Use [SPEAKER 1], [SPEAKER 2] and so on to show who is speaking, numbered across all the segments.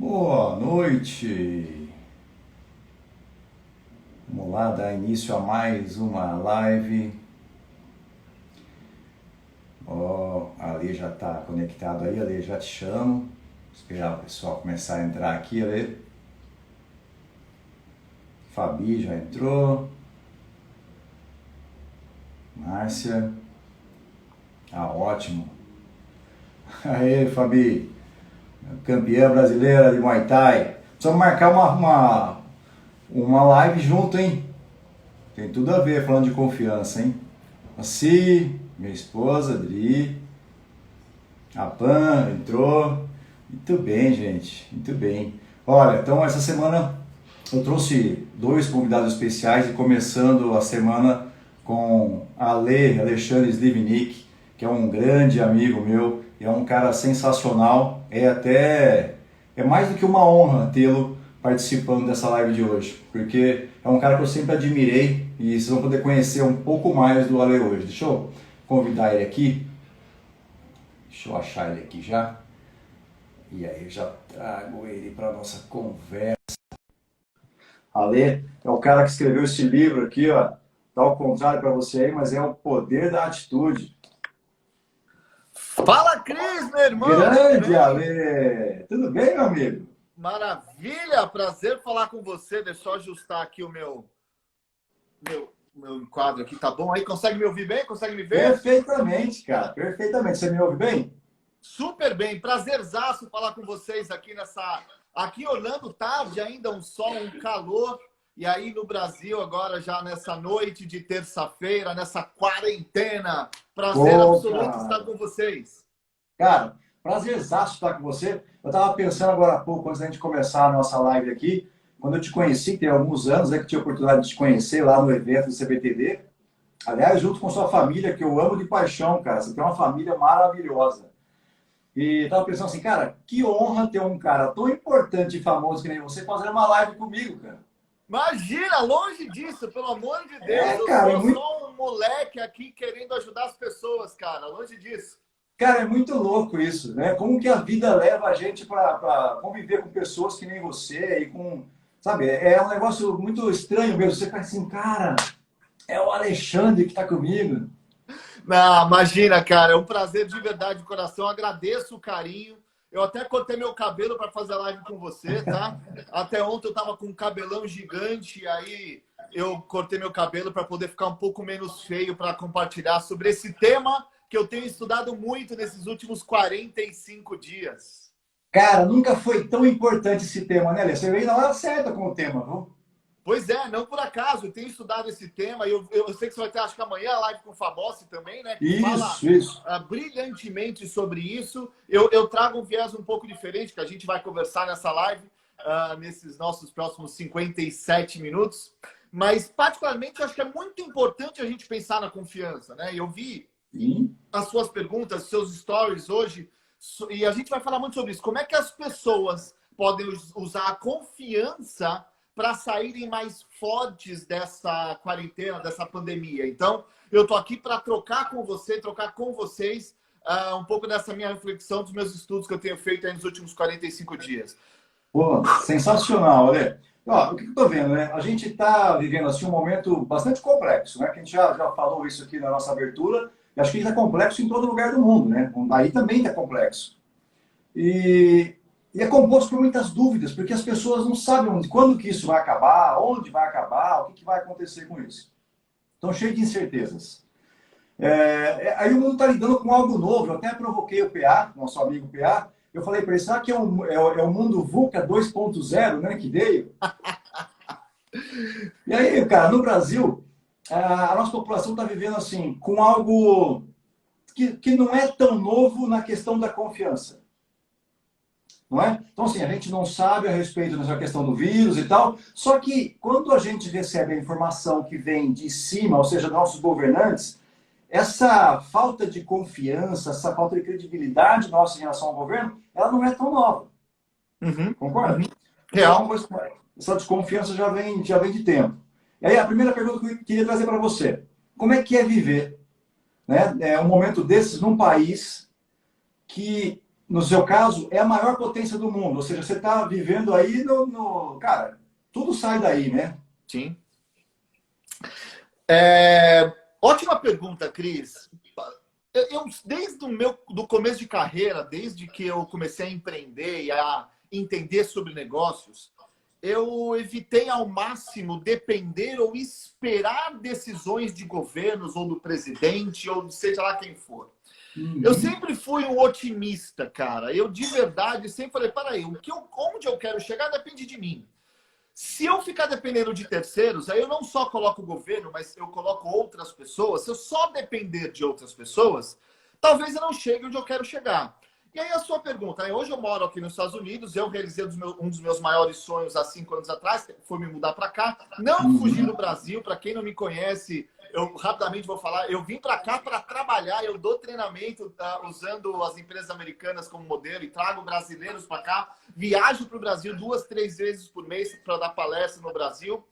[SPEAKER 1] Boa noite. Vamos lá dar início a mais uma live. Ó, a Ale já está conectado aí, Ale, já te chamo. Esperar o pessoal começar a entrar aqui, Ale. Fabi já entrou. Márcia. Ah, ótimo. Aê, Fabi. Campeã brasileira de Muay Thai. Precisamos marcar uma live junto, hein? Tem tudo a ver falando de confiança, hein? A Si, minha esposa, Adri. A Pan entrou. Muito bem, gente. Muito bem. Olha, então essa semana eu trouxe dois convidados especiais e começando a semana com Alexandre Slivnik, que é um grande amigo meu, é um cara sensacional, é mais do que uma honra tê-lo participando dessa live de hoje, porque é um cara que eu sempre admirei e vocês vão poder conhecer um pouco mais do Ale hoje. Deixa eu convidar ele aqui, deixa eu achar ele aqui já, e aí eu já trago ele para a nossa conversa. Ale é o cara que escreveu esse livro aqui, ó, tá ao contrário para você aí, mas é o poder da atitude.
[SPEAKER 2] Fala, Cris, meu irmão!
[SPEAKER 1] Grande Ale! Tudo bem, meu amigo?
[SPEAKER 2] Maravilha! Prazer falar com você. Deixa eu ajustar aqui o meu enquadro aqui, tá bom? Aí, consegue me ouvir bem? Consegue me ver?
[SPEAKER 1] Perfeitamente, cara. Perfeitamente. Você me ouve bem?
[SPEAKER 2] Super bem. Prazerzaço falar com vocês aqui Aqui em Orlando, tarde ainda, um sol, um calor. E aí no Brasil, agora já nessa noite de terça-feira, nessa quarentena. Prazer absoluto estar com vocês.
[SPEAKER 1] Cara, prazerzaço estar com você. Eu estava pensando agora há pouco, antes da gente começar a nossa live aqui, quando eu te conheci, tem alguns anos, que eu tive a oportunidade de te conhecer lá no evento do CBTD. Aliás, junto com sua família, que eu amo de paixão, cara. Você tem uma família maravilhosa. E estava pensando assim, cara, que honra ter um cara tão importante e famoso que nem você fazer uma live comigo, cara.
[SPEAKER 2] Imagina, longe disso, pelo amor de Deus.
[SPEAKER 1] Cara,
[SPEAKER 2] eu sou só um moleque aqui querendo ajudar as pessoas, cara. Longe disso.
[SPEAKER 1] Cara, é muito louco isso, né? Como que a vida leva a gente para conviver com pessoas que nem você e com... Sabe, é um negócio muito estranho mesmo. Você fica assim, cara, é o Alexandre que está comigo.
[SPEAKER 2] Não, imagina, cara. É um prazer de verdade, de coração. Agradeço o carinho. Eu até cortei meu cabelo para fazer a live com você, tá? Até ontem eu tava com um cabelão gigante, aí eu cortei meu cabelo para poder ficar um pouco menos feio para compartilhar sobre esse tema que eu tenho estudado muito nesses últimos 45 dias.
[SPEAKER 1] Cara, nunca foi tão importante esse tema, né, Alê? Você veio na hora certa com o tema, viu?
[SPEAKER 2] Pois é, não por acaso, eu tenho estudado esse tema e eu sei que você vai ter, acho que amanhã, a live com o Fabossi também, né? Que fala brilhantemente sobre isso. Eu trago um viés um pouco diferente, que a gente vai conversar nessa live, nesses nossos próximos 57 minutos. Mas, particularmente, eu acho que é muito importante a gente pensar na confiança, né? Eu vi as suas perguntas, seus stories hoje, e a gente vai falar muito sobre isso. Como é que as pessoas podem usar a confiança para saírem mais fortes dessa quarentena, dessa pandemia? Então, eu tô aqui para trocar com vocês um pouco dessa minha reflexão, dos meus estudos que eu tenho feito aí nos últimos 45 dias.
[SPEAKER 1] Pô, sensacional, Ale. Ó, o que eu tô vendo, né? A gente está vivendo assim um momento bastante complexo, né? Que a gente já falou isso aqui na nossa abertura, e acho que está complexo em todo lugar do mundo, né? Aí também está complexo. E é composto por muitas dúvidas, porque as pessoas não sabem quando que isso vai acabar, onde vai acabar, o que vai acontecer com isso. Estão cheios de incertezas. Aí o mundo está lidando com algo novo. Eu até provoquei o PA, nosso amigo PA. Eu falei para ele, será que é o mundo VUCA 2.0, né, que veio? E aí, cara, no Brasil, a nossa população está vivendo assim, com algo que não é tão novo na questão da confiança. Não é? Então, assim, a gente não sabe a respeito dessa questão do vírus e tal, só que quando a gente recebe a informação que vem de cima, ou seja, dos nossos governantes, essa falta de confiança, essa falta de credibilidade nossa em relação ao governo, ela não é tão nova. Concorda?
[SPEAKER 2] Real.
[SPEAKER 1] Essa desconfiança já vem de tempo. E aí, a primeira pergunta que eu queria trazer para você, como é que é viver, né, um momento desses num país que no seu caso, é a maior potência do mundo. Ou seja, você está vivendo aí Cara, tudo sai daí, né?
[SPEAKER 2] Sim. Ótima pergunta, Cris. Eu desde do começo de carreira, desde que eu comecei a empreender e a entender sobre negócios, eu evitei ao máximo depender ou esperar decisões de governos ou do presidente ou de seja lá quem for. Eu sempre fui um otimista, cara. Eu, de verdade, sempre falei, peraí, onde eu quero chegar depende de mim. Se eu ficar dependendo de terceiros, aí eu não só coloco o governo, mas eu coloco outras pessoas. Se eu só depender de outras pessoas, talvez eu não chegue onde eu quero chegar. E aí a sua pergunta, hoje eu moro aqui nos Estados Unidos, eu realizei um dos meus maiores sonhos há 5 anos atrás, que foi me mudar para cá, não fugir do Brasil. Para quem não me conhece, eu rapidamente vou falar, eu vim para cá para trabalhar, eu dou treinamento usando as empresas americanas como modelo e trago brasileiros para cá, viajo para o Brasil 2, 3 vezes por mês para dar palestra no Brasil.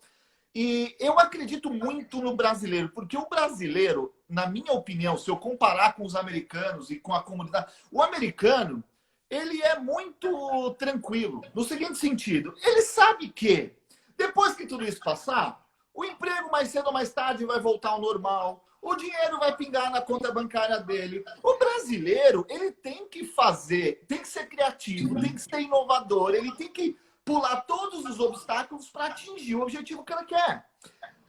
[SPEAKER 2] E eu acredito muito no brasileiro, porque o brasileiro, na minha opinião, se eu comparar com os americanos e com a comunidade, o americano, ele é muito tranquilo, no seguinte sentido, ele sabe que depois que tudo isso passar, o emprego mais cedo ou mais tarde vai voltar ao normal, o dinheiro vai pingar na conta bancária dele. O brasileiro, ele tem que fazer, tem que ser criativo, tem que ser inovador, ele tem que pular todos os obstáculos para atingir o objetivo que ela quer.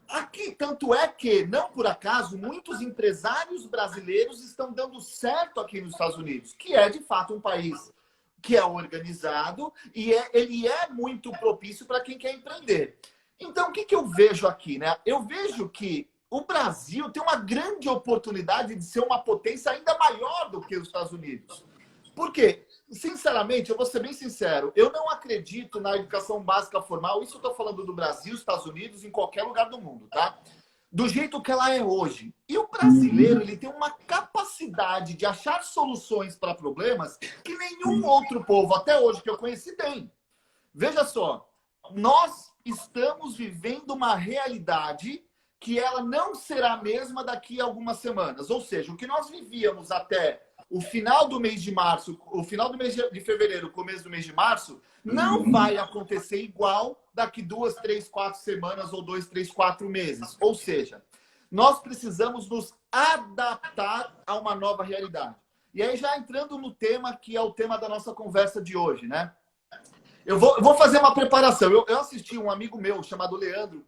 [SPEAKER 2] Aqui, tanto é que, não por acaso, muitos empresários brasileiros estão dando certo aqui nos Estados Unidos, que é, de fato, um país que é organizado e ele é muito propício para quem quer empreender. Então, o que eu vejo aqui, né? Eu vejo que o Brasil tem uma grande oportunidade de ser uma potência ainda maior do que os Estados Unidos. Por quê? Sinceramente, eu vou ser bem sincero, eu não acredito na educação básica formal, isso eu estou falando do Brasil, Estados Unidos, em qualquer lugar do mundo, tá? Do jeito que ela é hoje. E o brasileiro, ele tem uma capacidade de achar soluções para problemas que nenhum outro povo, até hoje, que eu conheci, tem. Veja só, nós estamos vivendo uma realidade que ela não será a mesma daqui a algumas semanas. Ou seja, o que nós vivíamos até o final do mês de março, o final do mês de fevereiro, começo do mês de março, não vai acontecer igual daqui 2, 3, 4 semanas ou 2, 3, 4 meses. Ou seja, nós precisamos nos adaptar a uma nova realidade. E aí, já entrando no tema que é o tema da nossa conversa de hoje, né? Eu vou fazer uma preparação. Eu assisti um amigo meu chamado Leandro,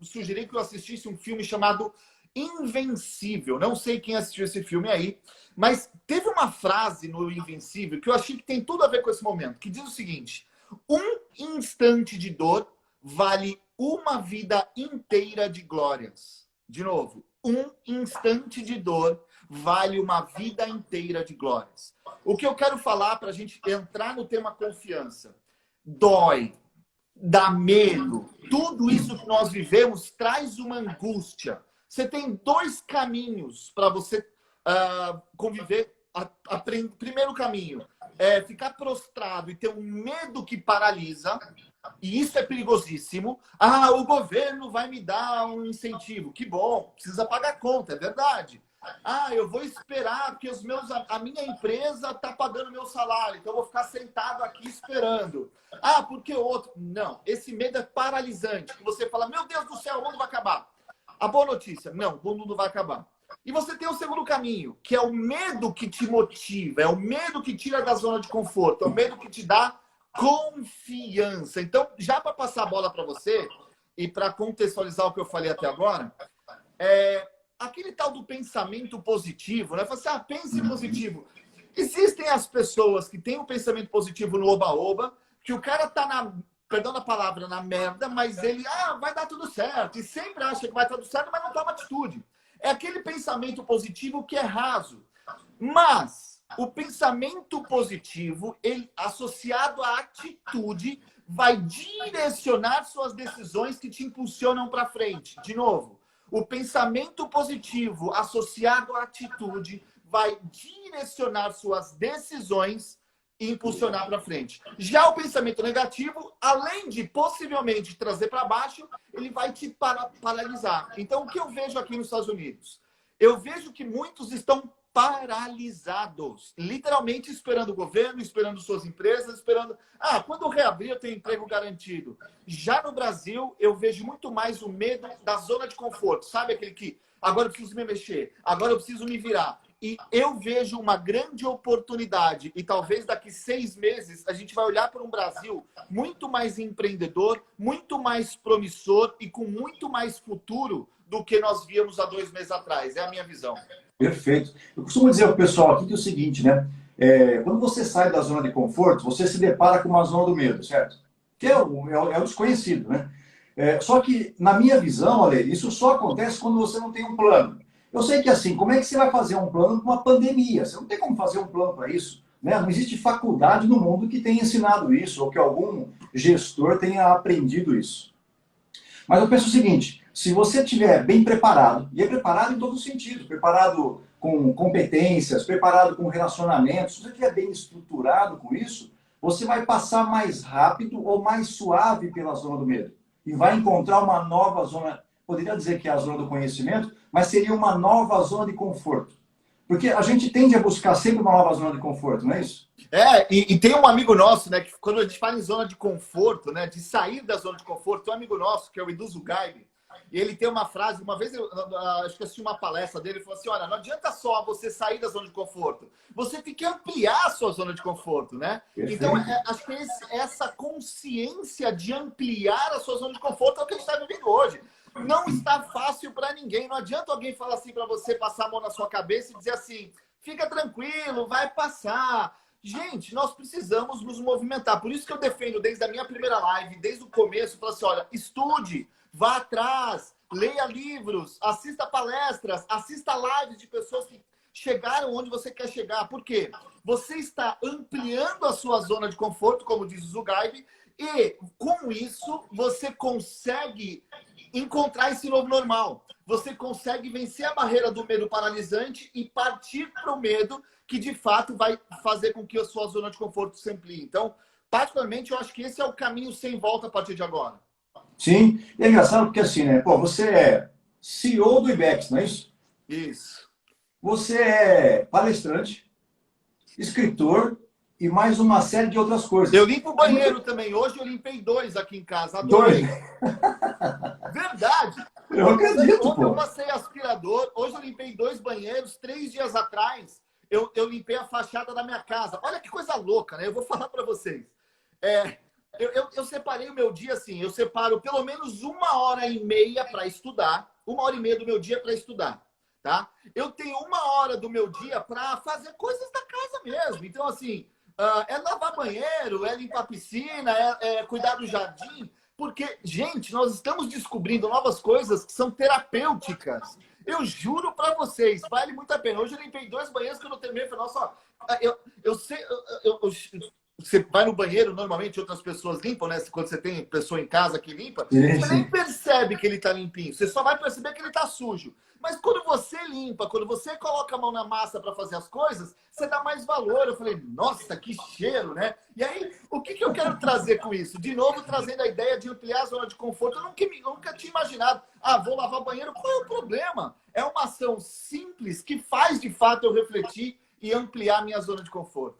[SPEAKER 2] sugeri que eu assistisse um filme chamado Invencível. Não sei quem assistiu esse filme aí, mas teve uma frase no Invencível que eu achei que tem tudo a ver com esse momento, que diz o seguinte: um instante de dor vale uma vida inteira de glórias. De novo, um instante de dor vale uma vida inteira de glórias. O que eu quero falar para a gente entrar no tema confiança: dói, dá medo, tudo isso que nós vivemos traz uma angústia. Você tem 2 caminhos para você conviver. Primeiro caminho é ficar prostrado e ter um medo que paralisa, e isso é perigosíssimo. O governo vai me dar um incentivo. Que bom, precisa pagar a conta, é verdade. Eu vou esperar porque a minha empresa está pagando meu salário, então eu vou ficar sentado aqui esperando. Porque outro... Não, esse medo é paralisante. Você fala, meu Deus do céu, o mundo vai acabar. A boa notícia, não, o mundo não vai acabar. E você tem o segundo caminho, que é o medo que te motiva, é o medo que tira da zona de conforto, é o medo que te dá confiança. Então, já para passar a bola para você, e para contextualizar o que eu falei até agora, aquele tal do pensamento positivo, né? Você pense positivo. Existem as pessoas que têm um pensamento positivo no oba-oba, que o cara tá perdão a palavra, na merda, mas ele, vai dar tudo certo. E sempre acha que vai dar tudo certo, mas não toma atitude. É aquele pensamento positivo que é raso. Mas o pensamento positivo, ele, associado à atitude, vai direcionar suas decisões que te impulsionam para frente. De novo, o pensamento positivo associado à atitude vai direcionar suas decisões e impulsionar para frente. Já o pensamento negativo, além de possivelmente trazer para baixo, ele vai te paralisar. Então, o que eu vejo aqui nos Estados Unidos? Eu vejo que muitos estão paralisados, literalmente esperando o governo, esperando suas empresas, esperando... Ah, quando reabrir eu tenho emprego garantido. Já no Brasil, eu vejo muito mais o medo da zona de conforto. Sabe aquele que, agora eu preciso me mexer, agora eu preciso me virar. E eu vejo uma grande oportunidade. E talvez daqui 6 meses a gente vai olhar para um Brasil muito mais empreendedor, muito mais promissor e com muito mais futuro do que nós víamos há 2 meses atrás. É a minha visão.
[SPEAKER 1] Perfeito. Eu costumo dizer ao pessoal aqui que é o seguinte, né? Quando você sai da zona de conforto, você se depara com uma zona do medo, certo? Que é o desconhecido, né? Só que, na minha visão, Ale, isso só acontece quando você não tem um plano. Eu sei que assim, como é que você vai fazer um plano para uma pandemia? Você não tem como fazer um plano para isso, né? Não existe faculdade no mundo que tenha ensinado isso, ou que algum gestor tenha aprendido isso. Mas eu penso o seguinte, se você estiver bem preparado, e é preparado em todos os sentidos, preparado com competências, preparado com relacionamentos, se você estiver bem estruturado com isso, você vai passar mais rápido ou mais suave pela zona do medo. E vai encontrar uma nova zona, poderia dizer que é a zona do conhecimento, mas seria uma nova zona de conforto. Porque a gente tende a buscar sempre uma nova zona de conforto, não é isso?
[SPEAKER 2] E tem um amigo nosso, né, que quando a gente fala em zona de conforto, né, de sair da zona de conforto, tem um amigo nosso, que é o Edu Zugaib, e ele tem uma frase, uma vez eu acho que assisti uma palestra dele, ele falou assim, olha, não adianta só você sair da zona de conforto, você tem que ampliar a sua zona de conforto, né? Perfeito. Então, acho que essa consciência de ampliar a sua zona de conforto é o que a gente está vivendo hoje. Não está fácil para ninguém. Não adianta alguém falar assim para você, passar a mão na sua cabeça e dizer assim, fica tranquilo, vai passar. Gente, nós precisamos nos movimentar. Por isso que eu defendo desde a minha primeira live, desde o começo, falar assim, olha, estude, vá atrás, leia livros, assista palestras, assista lives de pessoas que chegaram onde você quer chegar. Por quê? Você está ampliando a sua zona de conforto, como diz o Zugaib, e com isso você consegue encontrar esse novo normal. Você consegue vencer a barreira do medo paralisante e partir para o medo que, de fato, vai fazer com que a sua zona de conforto se amplie. Então, particularmente, eu acho que esse é o caminho sem volta a partir de agora.
[SPEAKER 1] Sim, e é engraçado porque assim, né? Pô, você é CEO do IBEX, não é isso?
[SPEAKER 2] Isso. Você
[SPEAKER 1] é palestrante, escritor e mais uma série de outras coisas.
[SPEAKER 2] Eu limpo o banheiro também. Hoje eu limpei 2 aqui em casa. Adorei.
[SPEAKER 1] 2?
[SPEAKER 2] Verdade.
[SPEAKER 1] Eu acredito,
[SPEAKER 2] Ontem eu passei aspirador. Hoje eu limpei 2 banheiros. 3 dias atrás eu limpei a fachada da minha casa. Olha que coisa louca, né? Eu vou falar para vocês. Eu separei o meu dia assim. Eu separo pelo menos 1h30 para estudar. 1h30 do meu dia para estudar. Tá? Eu tenho 1 hora do meu dia para fazer coisas da casa mesmo. Então, assim... é lavar banheiro, é limpar a piscina, é cuidar do jardim. Porque, gente, nós estamos descobrindo novas coisas que são terapêuticas. Eu juro para vocês, vale muito a pena. Hoje eu limpei 2 banheiros que eu não terminei. Falei, nossa, eu sei... Você vai no banheiro, normalmente outras pessoas limpam, né? Quando você tem pessoa em casa que limpa, você nem percebe que ele está limpinho. Você só vai perceber que ele está sujo. Mas quando você limpa, quando você coloca a mão na massa para fazer as coisas, você dá mais valor. Eu falei, nossa, que cheiro, né? E aí, o que eu quero trazer com isso? De novo, trazendo a ideia de ampliar a zona de conforto. Eu nunca tinha imaginado, vou lavar banheiro. Qual é o problema? É uma ação simples que faz, de fato, eu refletir e ampliar a minha zona de conforto.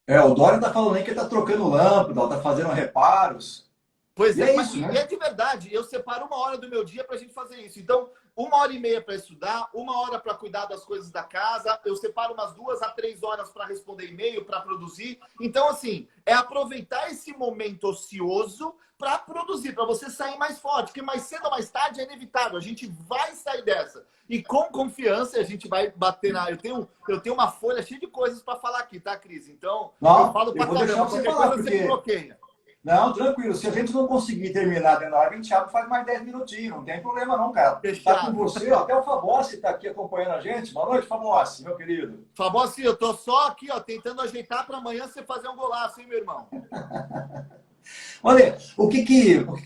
[SPEAKER 1] O Dória tá falando aí que ele tá trocando lâmpada, tá fazendo reparos.
[SPEAKER 2] Pois é, isso, né? E é de verdade. Eu separo 1 hora do meu dia pra gente fazer isso. Então, 1h30 para estudar, 1 hora para cuidar das coisas da casa, eu separo umas 2 a 3 horas para responder e-mail, para produzir. Então, assim, é aproveitar esse momento ocioso para produzir, para você sair mais forte, porque mais cedo ou mais tarde é inevitável, a gente vai sair dessa. E com confiança a gente vai bater na... Eu tenho uma folha cheia de coisas para falar aqui, tá, Cris? Então, eu falo para caramba, qualquer coisa você me bloqueia.
[SPEAKER 1] Não, tranquilo. Se a gente não conseguir terminar dentro da hora, a gente abre e faz mais 10 minutinhos. Não tem problema não, cara. Tá com você, até o Fabossi está aqui acompanhando a gente. Boa noite, Fabossi, meu querido.
[SPEAKER 2] Fabossi, eu tô só aqui, ó, tentando ajeitar para amanhã você fazer um golaço, hein, meu irmão?
[SPEAKER 1] Olha, o que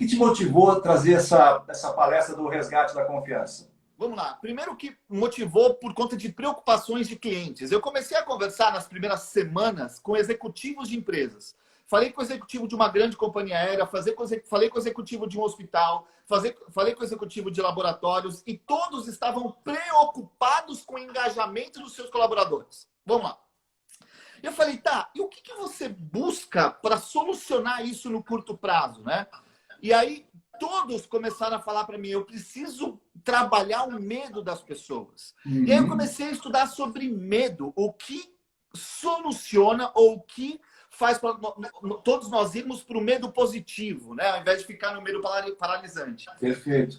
[SPEAKER 1] te motivou a trazer essa palestra do resgate da confiança?
[SPEAKER 2] Vamos lá. Primeiro que motivou por conta de preocupações de clientes. Eu comecei a conversar nas primeiras semanas com executivos de empresas, falei com o executivo de uma grande companhia aérea, falei com o executivo de um hospital, falei com o executivo de laboratórios e todos estavam preocupados com o engajamento dos seus colaboradores. Vamos lá. Eu falei, tá, e o que você busca para solucionar isso no curto prazo, né? E aí todos começaram a falar para mim, eu preciso trabalhar o medo das pessoas. E aí eu comecei a estudar sobre medo, o que soluciona ou o que faz para todos nós irmos para o medo positivo, né? Ao invés de ficar no medo paralisante.
[SPEAKER 1] Perfeito.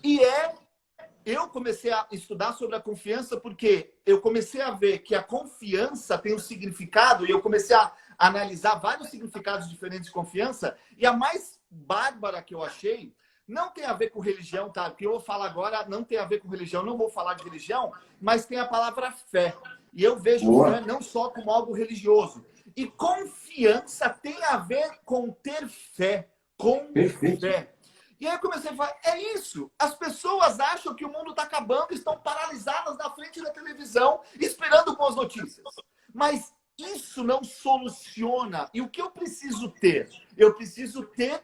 [SPEAKER 2] Eu comecei a estudar sobre a confiança porque eu comecei a ver que a confiança tem um significado e eu comecei a analisar vários significados diferentes de confiança e a mais bárbara que eu achei não tem a ver com religião, tá? O que eu vou falar agora não tem a ver com religião, não vou falar de religião, mas tem a palavra fé. E eu vejo fé não só como algo religioso. E confiança tem a ver com ter fé, com fé. E aí eu comecei a falar, é isso. As pessoas acham que o mundo está acabando e estão paralisadas na frente da televisão, esperando boas notícias. Mas isso não soluciona. E o que eu preciso ter? Eu preciso ter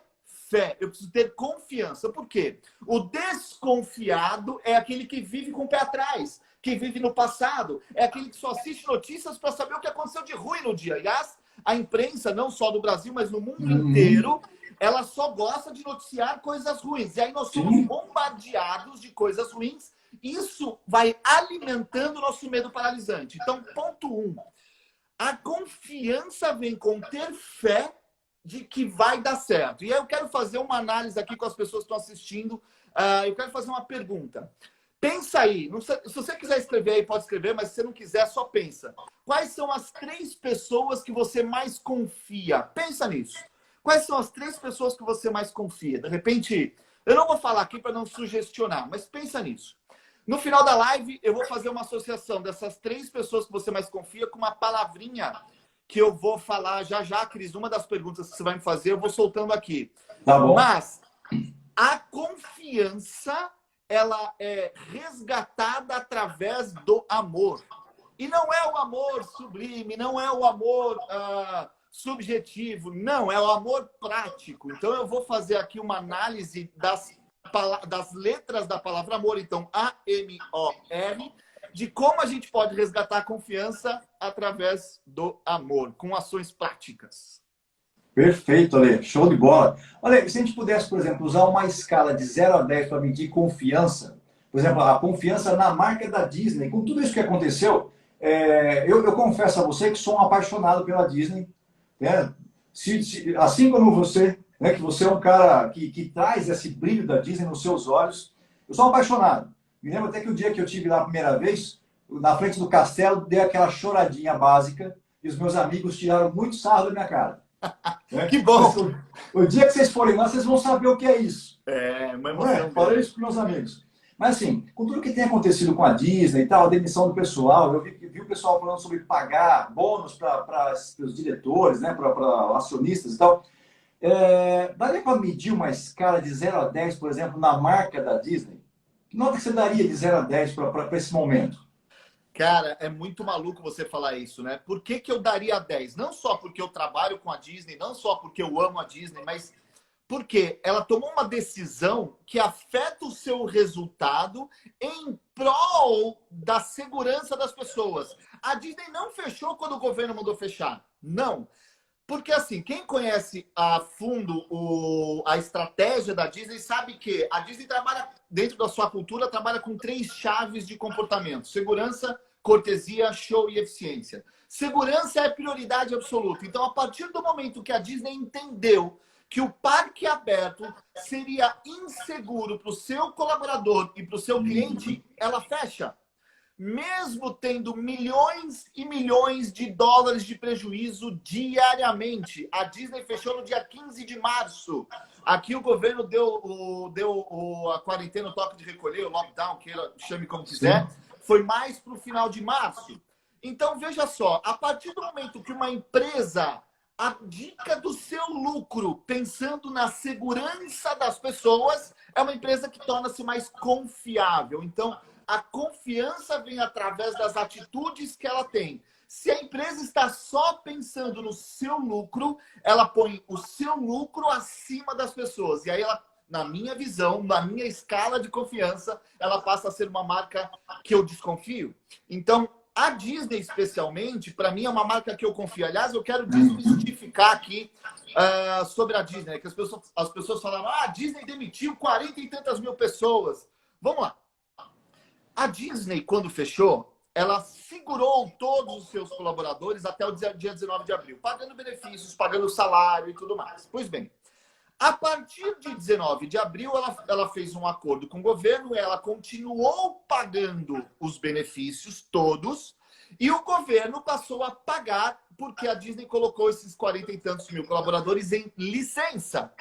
[SPEAKER 2] fé, eu preciso ter confiança. Por quê? O desconfiado é aquele que vive com o pé atrás, que vive no passado, é aquele que só assiste notícias para saber o que aconteceu de ruim no dia. Aliás, a imprensa, não só do Brasil, mas no mundo inteiro, ela só gosta de noticiar coisas ruins. E aí nós somos bombardeados de coisas ruins. Isso vai alimentando o nosso medo paralisante. Então, ponto 1. A confiança vem com ter fé de que vai dar certo. E aí eu quero fazer uma análise aqui com as pessoas que estão assistindo. Eu quero fazer uma pergunta. Pensa aí. Se você quiser escrever aí, pode escrever, mas se você não quiser, só pensa. Quais são as 3 pessoas que você mais confia? Pensa nisso. Quais são as 3 pessoas que você mais confia? De repente, eu não vou falar aqui para não sugestionar, mas pensa nisso. No final da live, eu vou fazer uma associação dessas 3 pessoas que você mais confia com uma palavrinha que eu vou falar já, Cris. Uma das perguntas que você vai me fazer, eu vou soltando aqui.
[SPEAKER 1] Tá bom.
[SPEAKER 2] Mas a confiança, ela é resgatada através do amor. E não é o amor sublime, não é o amor subjetivo, não, é o amor prático. Então, eu vou fazer aqui uma análise das letras da palavra amor, então, A-M-O-R, de como a gente pode resgatar a confiança através do amor, com ações práticas.
[SPEAKER 1] Perfeito, Ale. Show de bola. Olha, se a gente pudesse, por exemplo, usar uma escala de 0 a 10 para medir confiança, por exemplo, a confiança na marca da Disney, com tudo isso que aconteceu, eu confesso a você que sou um apaixonado pela Disney. Né? Assim como você, né, que você é um cara que traz esse brilho da Disney nos seus olhos, eu sou um apaixonado. Me lembro até que o dia que eu tive lá a primeira vez, na frente do castelo, dei aquela choradinha básica e os meus amigos tiraram muito sarro da minha cara. Né?
[SPEAKER 2] Que bom!
[SPEAKER 1] O dia que vocês forem lá, vocês vão saber o que é isso.
[SPEAKER 2] Uma emoção.
[SPEAKER 1] Falei isso para meus amigos. Mas assim, com tudo que tem acontecido com a Disney e tal, a demissão do pessoal, eu vi o pessoal falando sobre pagar bônus para os diretores, né, para acionistas e tal. Daria para medir uma escala de 0 a 10, por exemplo, na marca da Disney? Que nota que você daria de 0 a 10 para esse momento?
[SPEAKER 2] Cara, é muito maluco você falar isso, né? Por que eu daria 10? Não só porque eu trabalho com a Disney, não só porque eu amo a Disney, mas porque ela tomou uma decisão que afeta o seu resultado em prol da segurança das pessoas. A Disney não fechou quando o governo mandou fechar. Não. Porque, assim, quem conhece a fundo a estratégia da Disney sabe que a Disney trabalha, dentro da sua cultura, trabalha com 3 chaves de comportamento. Segurança, cortesia, show e eficiência. Segurança é prioridade absoluta. Então, a partir do momento que a Disney entendeu que o parque aberto seria inseguro para o seu colaborador e para o seu cliente, ela fecha. Mesmo tendo milhões e milhões de dólares de prejuízo diariamente. A Disney fechou no dia 15 de março. Aqui o governo deu a quarentena, o toque de recolher, o lockdown, queira, chame como quiser. Sim. Foi mais para o final de março. Então, veja só, a partir do momento que uma empresa abdica do seu lucro pensando na segurança das pessoas, é uma empresa que torna-se mais confiável. Então, a confiança vem através das atitudes que ela tem. Se a empresa está só pensando no seu lucro, ela põe o seu lucro acima das pessoas. E aí ela, na minha visão, na minha escala de confiança, ela passa a ser uma marca que eu desconfio. Então, a Disney, especialmente, para mim é uma marca que eu confio. Aliás, eu quero desmistificar aqui sobre a Disney, que as pessoas falaram, a Disney demitiu 40 e tantas mil pessoas. Vamos lá. A Disney, quando fechou, ela segurou todos os seus colaboradores até o dia 19 de abril, pagando benefícios, pagando salário e tudo mais. Pois bem, a partir de 19 de abril, ela fez um acordo com o governo, ela continuou pagando os benefícios todos, e o governo passou a pagar porque a Disney colocou esses 40 e tantos mil colaboradores em licença.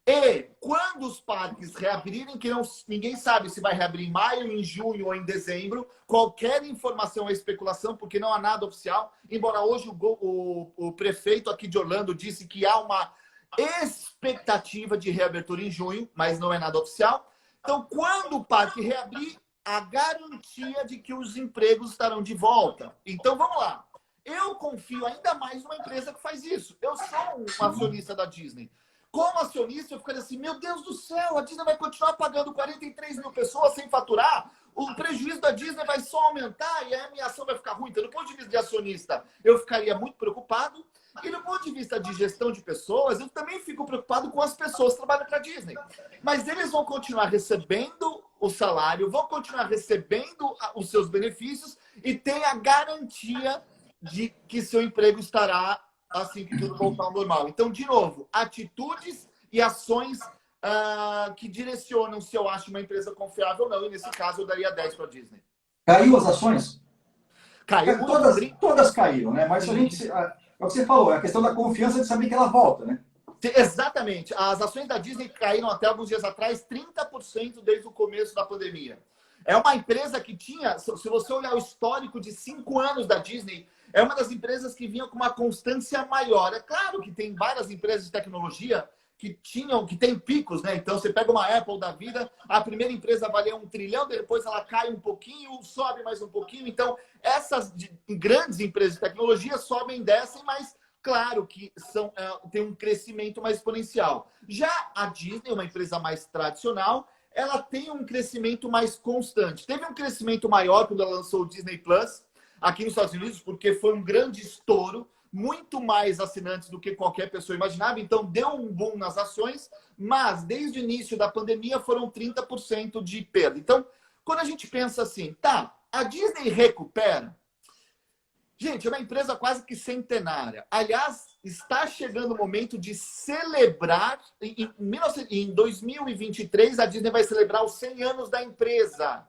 [SPEAKER 2] E quando os parques reabrirem, que ninguém sabe se vai reabrir em maio, em junho ou em dezembro, qualquer informação é especulação, porque não há nada oficial, embora hoje o prefeito aqui de Orlando disse que há uma expectativa de reabertura em junho, mas não é nada oficial. Então, quando o parque reabrir, a garantia de que os empregos estarão de volta. Então, vamos lá. Eu confio ainda mais numa empresa que faz isso. Eu sou um acionista da Disney. Como acionista, eu ficaria assim, meu Deus do céu, a Disney vai continuar pagando 43 mil pessoas sem faturar? O prejuízo da Disney vai só aumentar e a minha ação vai ficar ruim. Então, do ponto de vista de acionista, eu ficaria muito preocupado. E do ponto de vista de gestão de pessoas, eu também fico preocupado com as pessoas que trabalham para a Disney. Mas eles vão continuar recebendo o salário, vão continuar recebendo os seus benefícios e tem a garantia de que seu emprego estará assim que tudo voltar ao normal. Então, de novo, atitudes e ações que direcionam se eu acho uma empresa confiável ou não. E nesse caso, eu daria 10 para a Disney.
[SPEAKER 1] Caiu as ações?
[SPEAKER 2] Caiu.
[SPEAKER 1] Todas caíram, né? Mas a gente... É o que você falou, é a questão da confiança de saber que ela volta, né?
[SPEAKER 2] Exatamente. As ações da Disney caíram até alguns dias atrás 30% desde o começo da pandemia. É uma empresa que tinha, se você olhar o histórico de 5 anos da Disney, é uma das empresas que vinha com uma constância maior. É claro que tem várias empresas de tecnologia que tem picos, né? Então, você pega uma Apple da vida, a primeira empresa valia 1 trilhão, depois ela cai um pouquinho, sobe mais um pouquinho. Então, essas grandes empresas de tecnologia sobem e descem, mas claro que tem um crescimento mais exponencial. Já a Disney, uma empresa mais tradicional, ela tem um crescimento mais constante. Teve um crescimento maior quando ela lançou o Disney Plus aqui nos Estados Unidos, porque foi um grande estouro, muito mais assinantes do que qualquer pessoa imaginava, então deu um boom nas ações, mas desde o início da pandemia foram 30% de perda. Então, quando a gente pensa assim, tá, a Disney recupera, gente, é uma empresa quase que centenária. Aliás, está chegando o momento de celebrar, em 2023, a Disney vai celebrar os 100 anos da empresa.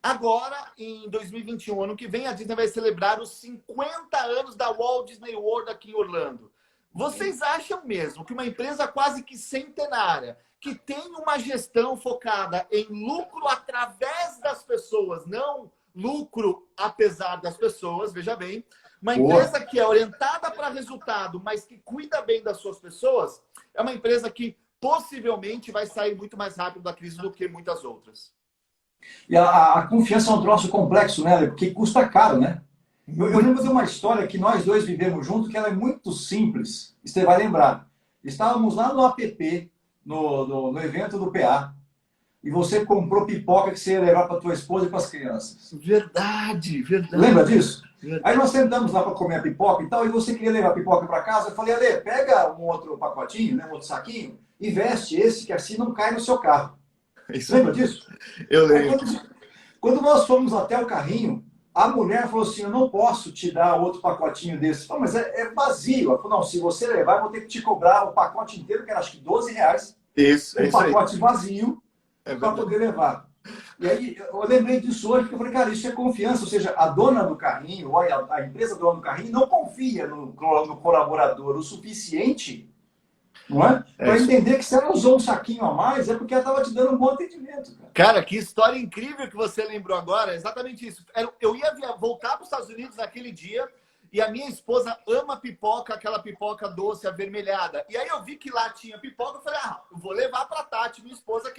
[SPEAKER 2] Agora, em 2021, ano que vem, a Disney vai celebrar os 50 anos da Walt Disney World aqui em Orlando. Vocês acham mesmo que uma empresa quase que centenária, que tem uma gestão focada em lucro através das pessoas, não lucro apesar das pessoas, veja bem, uma empresa que é orientada para resultado, mas que cuida bem das suas pessoas, é uma empresa que possivelmente vai sair muito mais rápido da crise do que muitas outras.
[SPEAKER 1] E a confiança é um troço complexo, né? Porque custa caro, né? Eu lembro de uma história que nós dois vivemos junto, que ela é muito simples. Você vai lembrar. Estávamos lá no APP, no evento do PA, e você comprou pipoca que você ia levar para tua esposa e para as crianças.
[SPEAKER 2] Verdade, verdade.
[SPEAKER 1] Lembra disso?
[SPEAKER 2] Verdade.
[SPEAKER 1] Aí nós sentamos lá para comer a pipoca e tal, e você queria levar a pipoca para casa. Eu falei, Ale, pega um outro pacotinho, né, um outro saquinho, e veste esse, que assim não cai no seu carro. Lembra disso?
[SPEAKER 2] Eu lembro.
[SPEAKER 1] Quando nós fomos até o carrinho, a mulher falou assim, eu não posso te dar outro pacotinho desse. Eu falei, mas é vazio. Ela falou, não, se você levar, eu vou ter que te cobrar o pacote inteiro, que era acho que R$12.
[SPEAKER 2] Isso,
[SPEAKER 1] um pacote
[SPEAKER 2] aí.
[SPEAKER 1] Vazio para poder levar. E aí eu lembrei disso hoje, porque eu falei, cara, isso é confiança. Ou seja, a dona do carrinho, ou a empresa dona do carrinho, não confia no colaborador o suficiente, não é? Para entender que se ela usou um saquinho a mais, é porque ela estava te dando um bom atendimento.
[SPEAKER 2] Cara, que história incrível que você lembrou agora. É exatamente isso. Eu ia voltar para os Estados Unidos naquele dia e a minha esposa ama pipoca, aquela pipoca doce, avermelhada. E aí eu vi que lá tinha pipoca, eu falei, eu vou levar para a Tati, minha esposa,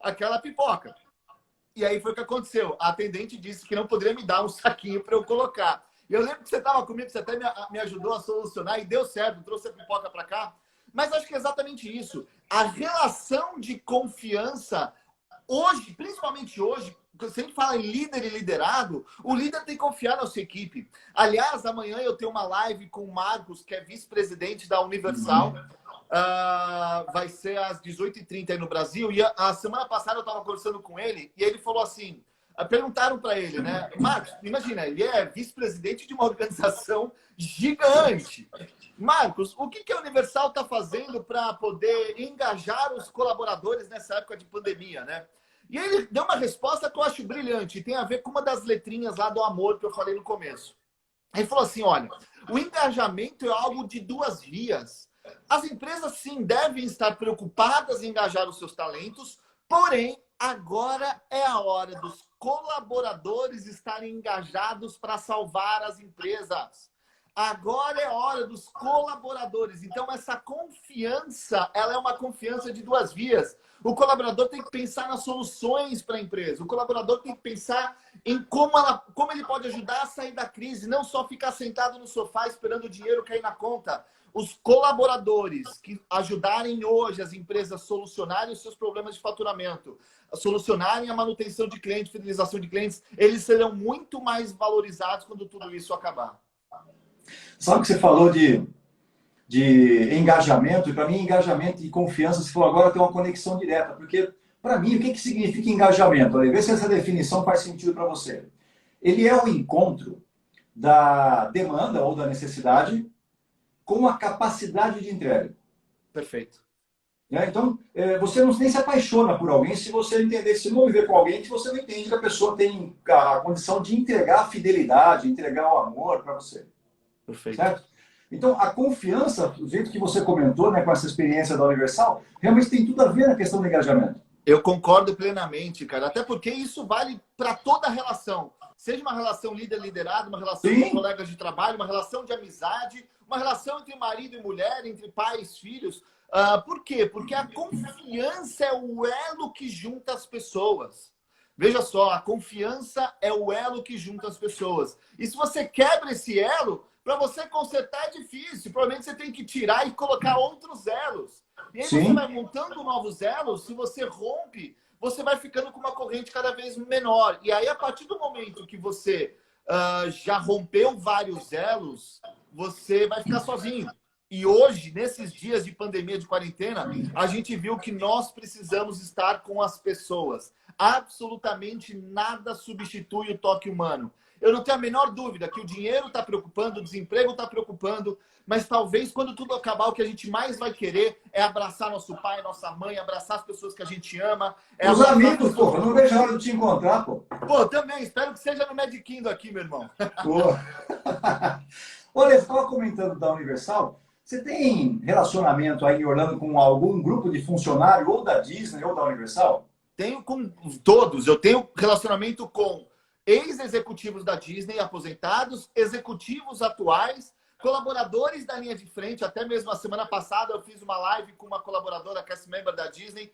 [SPEAKER 2] aquela pipoca. E aí foi o que aconteceu. A atendente disse que não poderia me dar um saquinho para eu colocar. E eu lembro que você estava comigo, você até me ajudou a solucionar e deu certo, trouxe a pipoca para cá. Mas acho que é exatamente isso. A relação de confiança, hoje, principalmente hoje, se a gente fala em líder e liderado, o líder tem que confiar na sua equipe. Aliás, amanhã eu tenho uma live com o Marcos, que é vice-presidente da Universal. Vai ser às 18h30 aí no Brasil. E a semana passada eu estava conversando com ele e ele falou assim, perguntaram para ele, né? Marcos, imagina, ele é vice-presidente de uma organização gigante. Marcos, o que a Universal está fazendo para poder engajar os colaboradores nessa época de pandemia, né? E ele deu uma resposta que eu acho brilhante. Tem a ver com uma das letrinhas lá do amor que eu falei no começo. Ele falou assim, olha, o engajamento é algo de duas vias. As empresas, sim, devem estar preocupadas em engajar os seus talentos, porém, agora é a hora dos colaboradores estarem engajados para salvar as empresas. Agora é a hora dos colaboradores. Então, essa confiança, ela é uma confiança de duas vias. O colaborador tem que pensar nas soluções para a empresa. O colaborador tem que pensar em como ele pode ajudar a sair da crise, não só ficar sentado no sofá esperando o dinheiro cair na conta. Os colaboradores que ajudarem hoje as empresas a solucionarem os seus problemas de faturamento, a solucionarem a manutenção de clientes, fidelização de clientes, eles serão muito mais valorizados quando tudo isso acabar.
[SPEAKER 1] Sabe que você falou de engajamento, e para mim engajamento e confiança, você falou agora tem uma conexão direta, porque para mim o que significa engajamento? Olha, vê se essa definição faz sentido para você. Ele é o encontro da demanda ou da necessidade com a capacidade de entrega.
[SPEAKER 2] Perfeito.
[SPEAKER 1] Então, você nem se apaixona por alguém se você entender, se não viver com alguém que você não entende que a pessoa tem a condição de entregar a fidelidade, entregar o amor para você.
[SPEAKER 2] Perfeito.
[SPEAKER 1] Certo? Então, a confiança, do jeito que você comentou, né, com essa experiência da Universal, realmente tem tudo a ver na questão do engajamento.
[SPEAKER 2] Eu concordo plenamente, cara. Até porque isso vale para toda a relação. Seja uma relação líder-liderado, uma relação com colegas de trabalho, uma relação de amizade, uma relação entre marido e mulher, entre pais e filhos. Por quê? Porque a confiança é o elo que junta as pessoas. Veja só, a confiança é o elo que junta as pessoas. E se você quebra esse elo, para você consertar é difícil. Provavelmente você tem que tirar e colocar outros elos. E aí você vai montando novos elos, se você rompe, você vai ficando com uma corrente cada vez menor. E aí, a partir do momento que você já rompeu vários elos, você vai ficar sozinho. E hoje, nesses dias de pandemia, de quarentena, a gente viu que nós precisamos estar com as pessoas. Absolutamente nada substitui o toque humano. Eu não tenho a menor dúvida que o dinheiro está preocupando, o desemprego está preocupando, mas talvez quando tudo acabar, o que a gente mais vai querer é abraçar nosso pai, nossa mãe, abraçar as pessoas que a gente ama.
[SPEAKER 1] Os amigos, pô, eu não vejo a hora de te encontrar, pô.
[SPEAKER 2] Pô, também, espero que seja no Magic Kingdom aqui, meu irmão.
[SPEAKER 1] Pô. Olha, você estava comentando da Universal. Você tem relacionamento aí em Orlando com algum grupo de funcionário ou da Disney ou da Universal?
[SPEAKER 2] Tenho com todos. Eu tenho relacionamento com ex-executivos da Disney, aposentados, executivos atuais, colaboradores da linha de frente. Até mesmo a semana passada eu fiz uma live com uma colaboradora, cast member da Disney,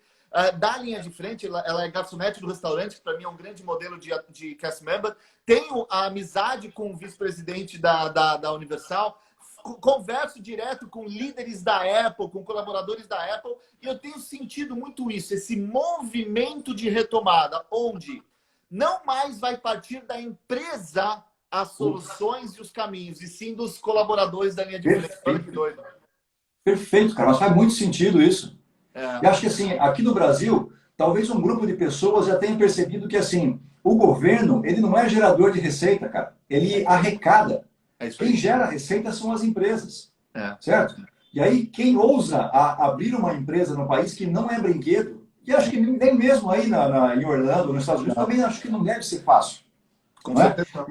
[SPEAKER 2] da linha de frente. Ela é garçonete do restaurante, que para mim é um grande modelo de cast member. Tenho a amizade com o vice-presidente da Universal. Converso direto com líderes da Apple, com colaboradores da Apple, e eu tenho sentido muito isso, esse movimento de retomada, onde não mais vai partir da empresa as soluções e os caminhos, e sim dos colaboradores da linha de frente. Olha que doido.
[SPEAKER 1] Perfeito, cara. Mas faz muito sentido isso. E acho que, assim, aqui no Brasil, talvez um grupo de pessoas já tenha percebido que, assim, o governo, ele não é gerador de receita, cara. Ele arrecada. Quem gera receita são as empresas. Certo? E aí, quem ousa abrir uma empresa no país que não é brinquedo, e acho que nem mesmo aí em Orlando, nos Estados Unidos, também acho que não deve ser fácil.
[SPEAKER 2] Com certeza.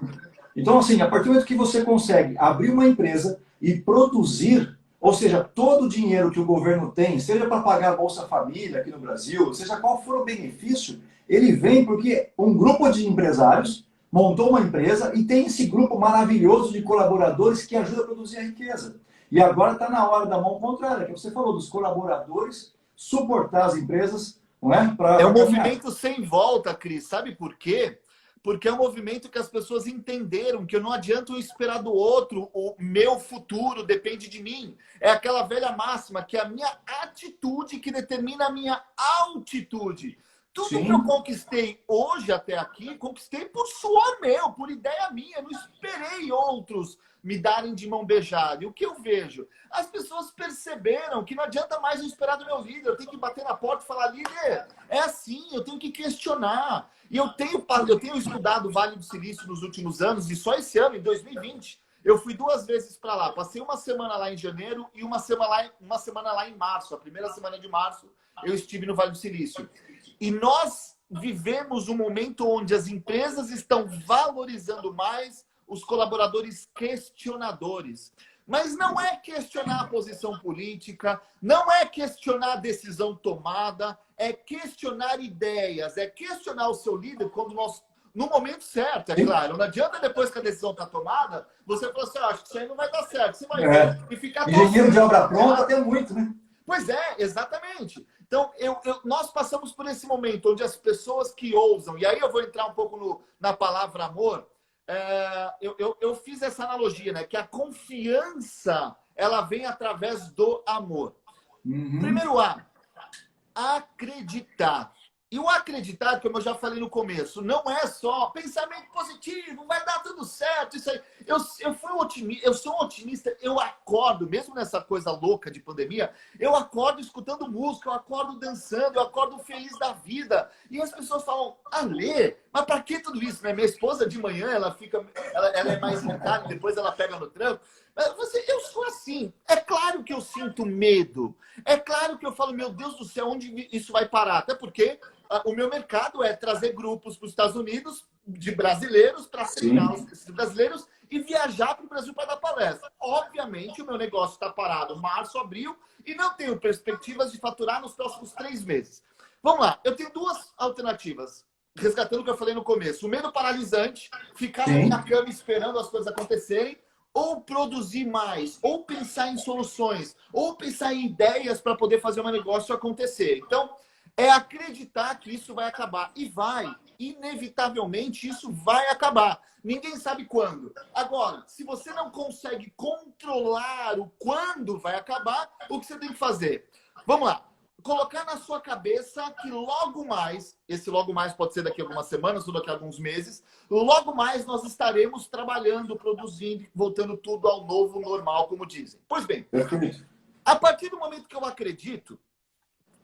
[SPEAKER 1] Então, assim, a partir do momento que você consegue abrir uma empresa e produzir, ou seja, todo o dinheiro que o governo tem, seja para pagar a Bolsa Família aqui no Brasil, seja qual for o benefício, ele vem porque um grupo de empresários montou uma empresa e tem esse grupo maravilhoso de colaboradores que ajuda a produzir a riqueza. E agora está na hora da mão contrária, que você falou dos colaboradores suportar as empresas, não é?
[SPEAKER 2] É um movimento sem volta, Cris. Sabe por quê? porque é um movimento que as pessoas entenderam que eu não adianta eu esperar do outro, o meu futuro depende de mim. É aquela velha máxima que é a minha atitude que determina a minha altitude. Tudo que eu conquistei hoje até aqui, conquistei por suor meu, por ideia minha. Eu não esperei outros me darem de mão beijada. E o que eu vejo? As pessoas perceberam que não adianta mais eu esperar do meu líder. Eu tenho que bater na porta e falar, líder, é assim, eu tenho que questionar. E eu tenho estudado o Vale do Silício nos últimos anos, e só esse ano, em 2020, eu fui 2 vezes para lá. Passei uma semana lá em janeiro e uma semana lá em março. A primeira semana de março, eu estive no Vale do Silício. E nós vivemos um momento onde as empresas estão valorizando mais os colaboradores questionadores. Mas não é questionar a posição política, não é questionar a decisão tomada, é questionar ideias, é questionar o seu líder quando nós, no momento certo, é claro. Não adianta depois que a decisão está tomada, você falar assim, acho que isso aí não vai dar certo. Você vai ver e ficar...
[SPEAKER 1] Engenheiro de obra pronta tem muito, né?
[SPEAKER 2] Pois é, exatamente. Então, nós passamos por esse momento onde as pessoas que ousam, e aí eu vou entrar um pouco na palavra amor, eu fiz essa analogia, né? Que a confiança, ela vem através do amor. Primeiro acreditar. E o acreditar, como eu já falei no começo, não é só pensamento positivo, vai dar tudo certo, isso aí. Eu sou um otimista, eu acordo, mesmo nessa coisa louca de pandemia, eu acordo escutando música, eu acordo dançando, eu acordo feliz da vida. E as pessoas falam, Alê, mas para que tudo isso, né? Minha esposa de manhã, ela é mais vontade, depois ela pega no tranco. Eu sou assim. É claro que eu sinto medo. É claro que eu falo, meu Deus do céu, onde isso vai parar? Até porque o meu mercado é trazer grupos para os Estados Unidos de brasileiros para treinar os brasileiros e viajar para o Brasil para dar palestra. Obviamente, o meu negócio está parado março, abril e não tenho perspectivas de faturar nos próximos 3 meses. Vamos lá, eu tenho 2 alternativas. Resgatando o que eu falei no começo. O medo paralisante, ficar na cama esperando as coisas acontecerem, ou produzir mais, ou pensar em soluções, ou pensar em ideias para poder fazer um negócio acontecer. Então, é acreditar que isso vai acabar. E vai. Inevitavelmente, isso vai acabar. Ninguém sabe quando. Agora, se você não consegue controlar o quando vai acabar, o que você tem que fazer? Vamos lá. Colocar na sua cabeça que logo mais, esse logo mais pode ser daqui a algumas semanas ou daqui a alguns meses, logo mais nós estaremos trabalhando, produzindo, voltando tudo ao novo normal, como dizem. Pois bem, a partir do momento que eu acredito,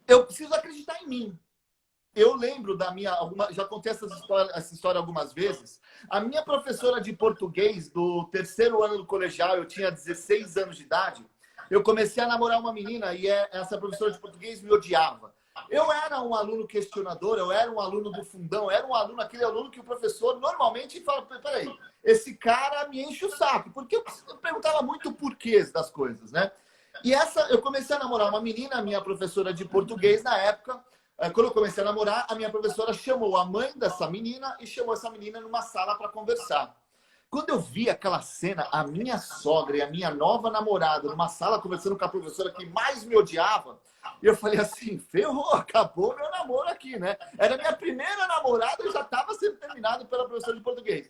[SPEAKER 2] eu preciso acreditar em mim. Eu lembro da minha... já contei essa história algumas vezes. A minha professora de português do 3º ano do colegial, eu tinha 16 anos de idade, eu comecei a namorar uma menina e essa professora de português me odiava. Eu era um aluno questionador, eu era um aluno do fundão, eu era um aluno, aquele aluno que o professor normalmente fala, peraí, esse cara me enche o saco, porque eu perguntava muito porquês das coisas, né? E eu comecei a namorar uma menina, a minha professora de português na época, quando eu comecei a namorar, a minha professora chamou a mãe dessa menina e chamou essa menina numa sala para conversar. Quando eu vi aquela cena, a minha sogra e a minha nova namorada numa sala conversando com a professora que mais me odiava, eu falei assim, ferrou, acabou meu namoro aqui, né? Era a minha primeira namorada e já estava sendo terminado pela professora de português.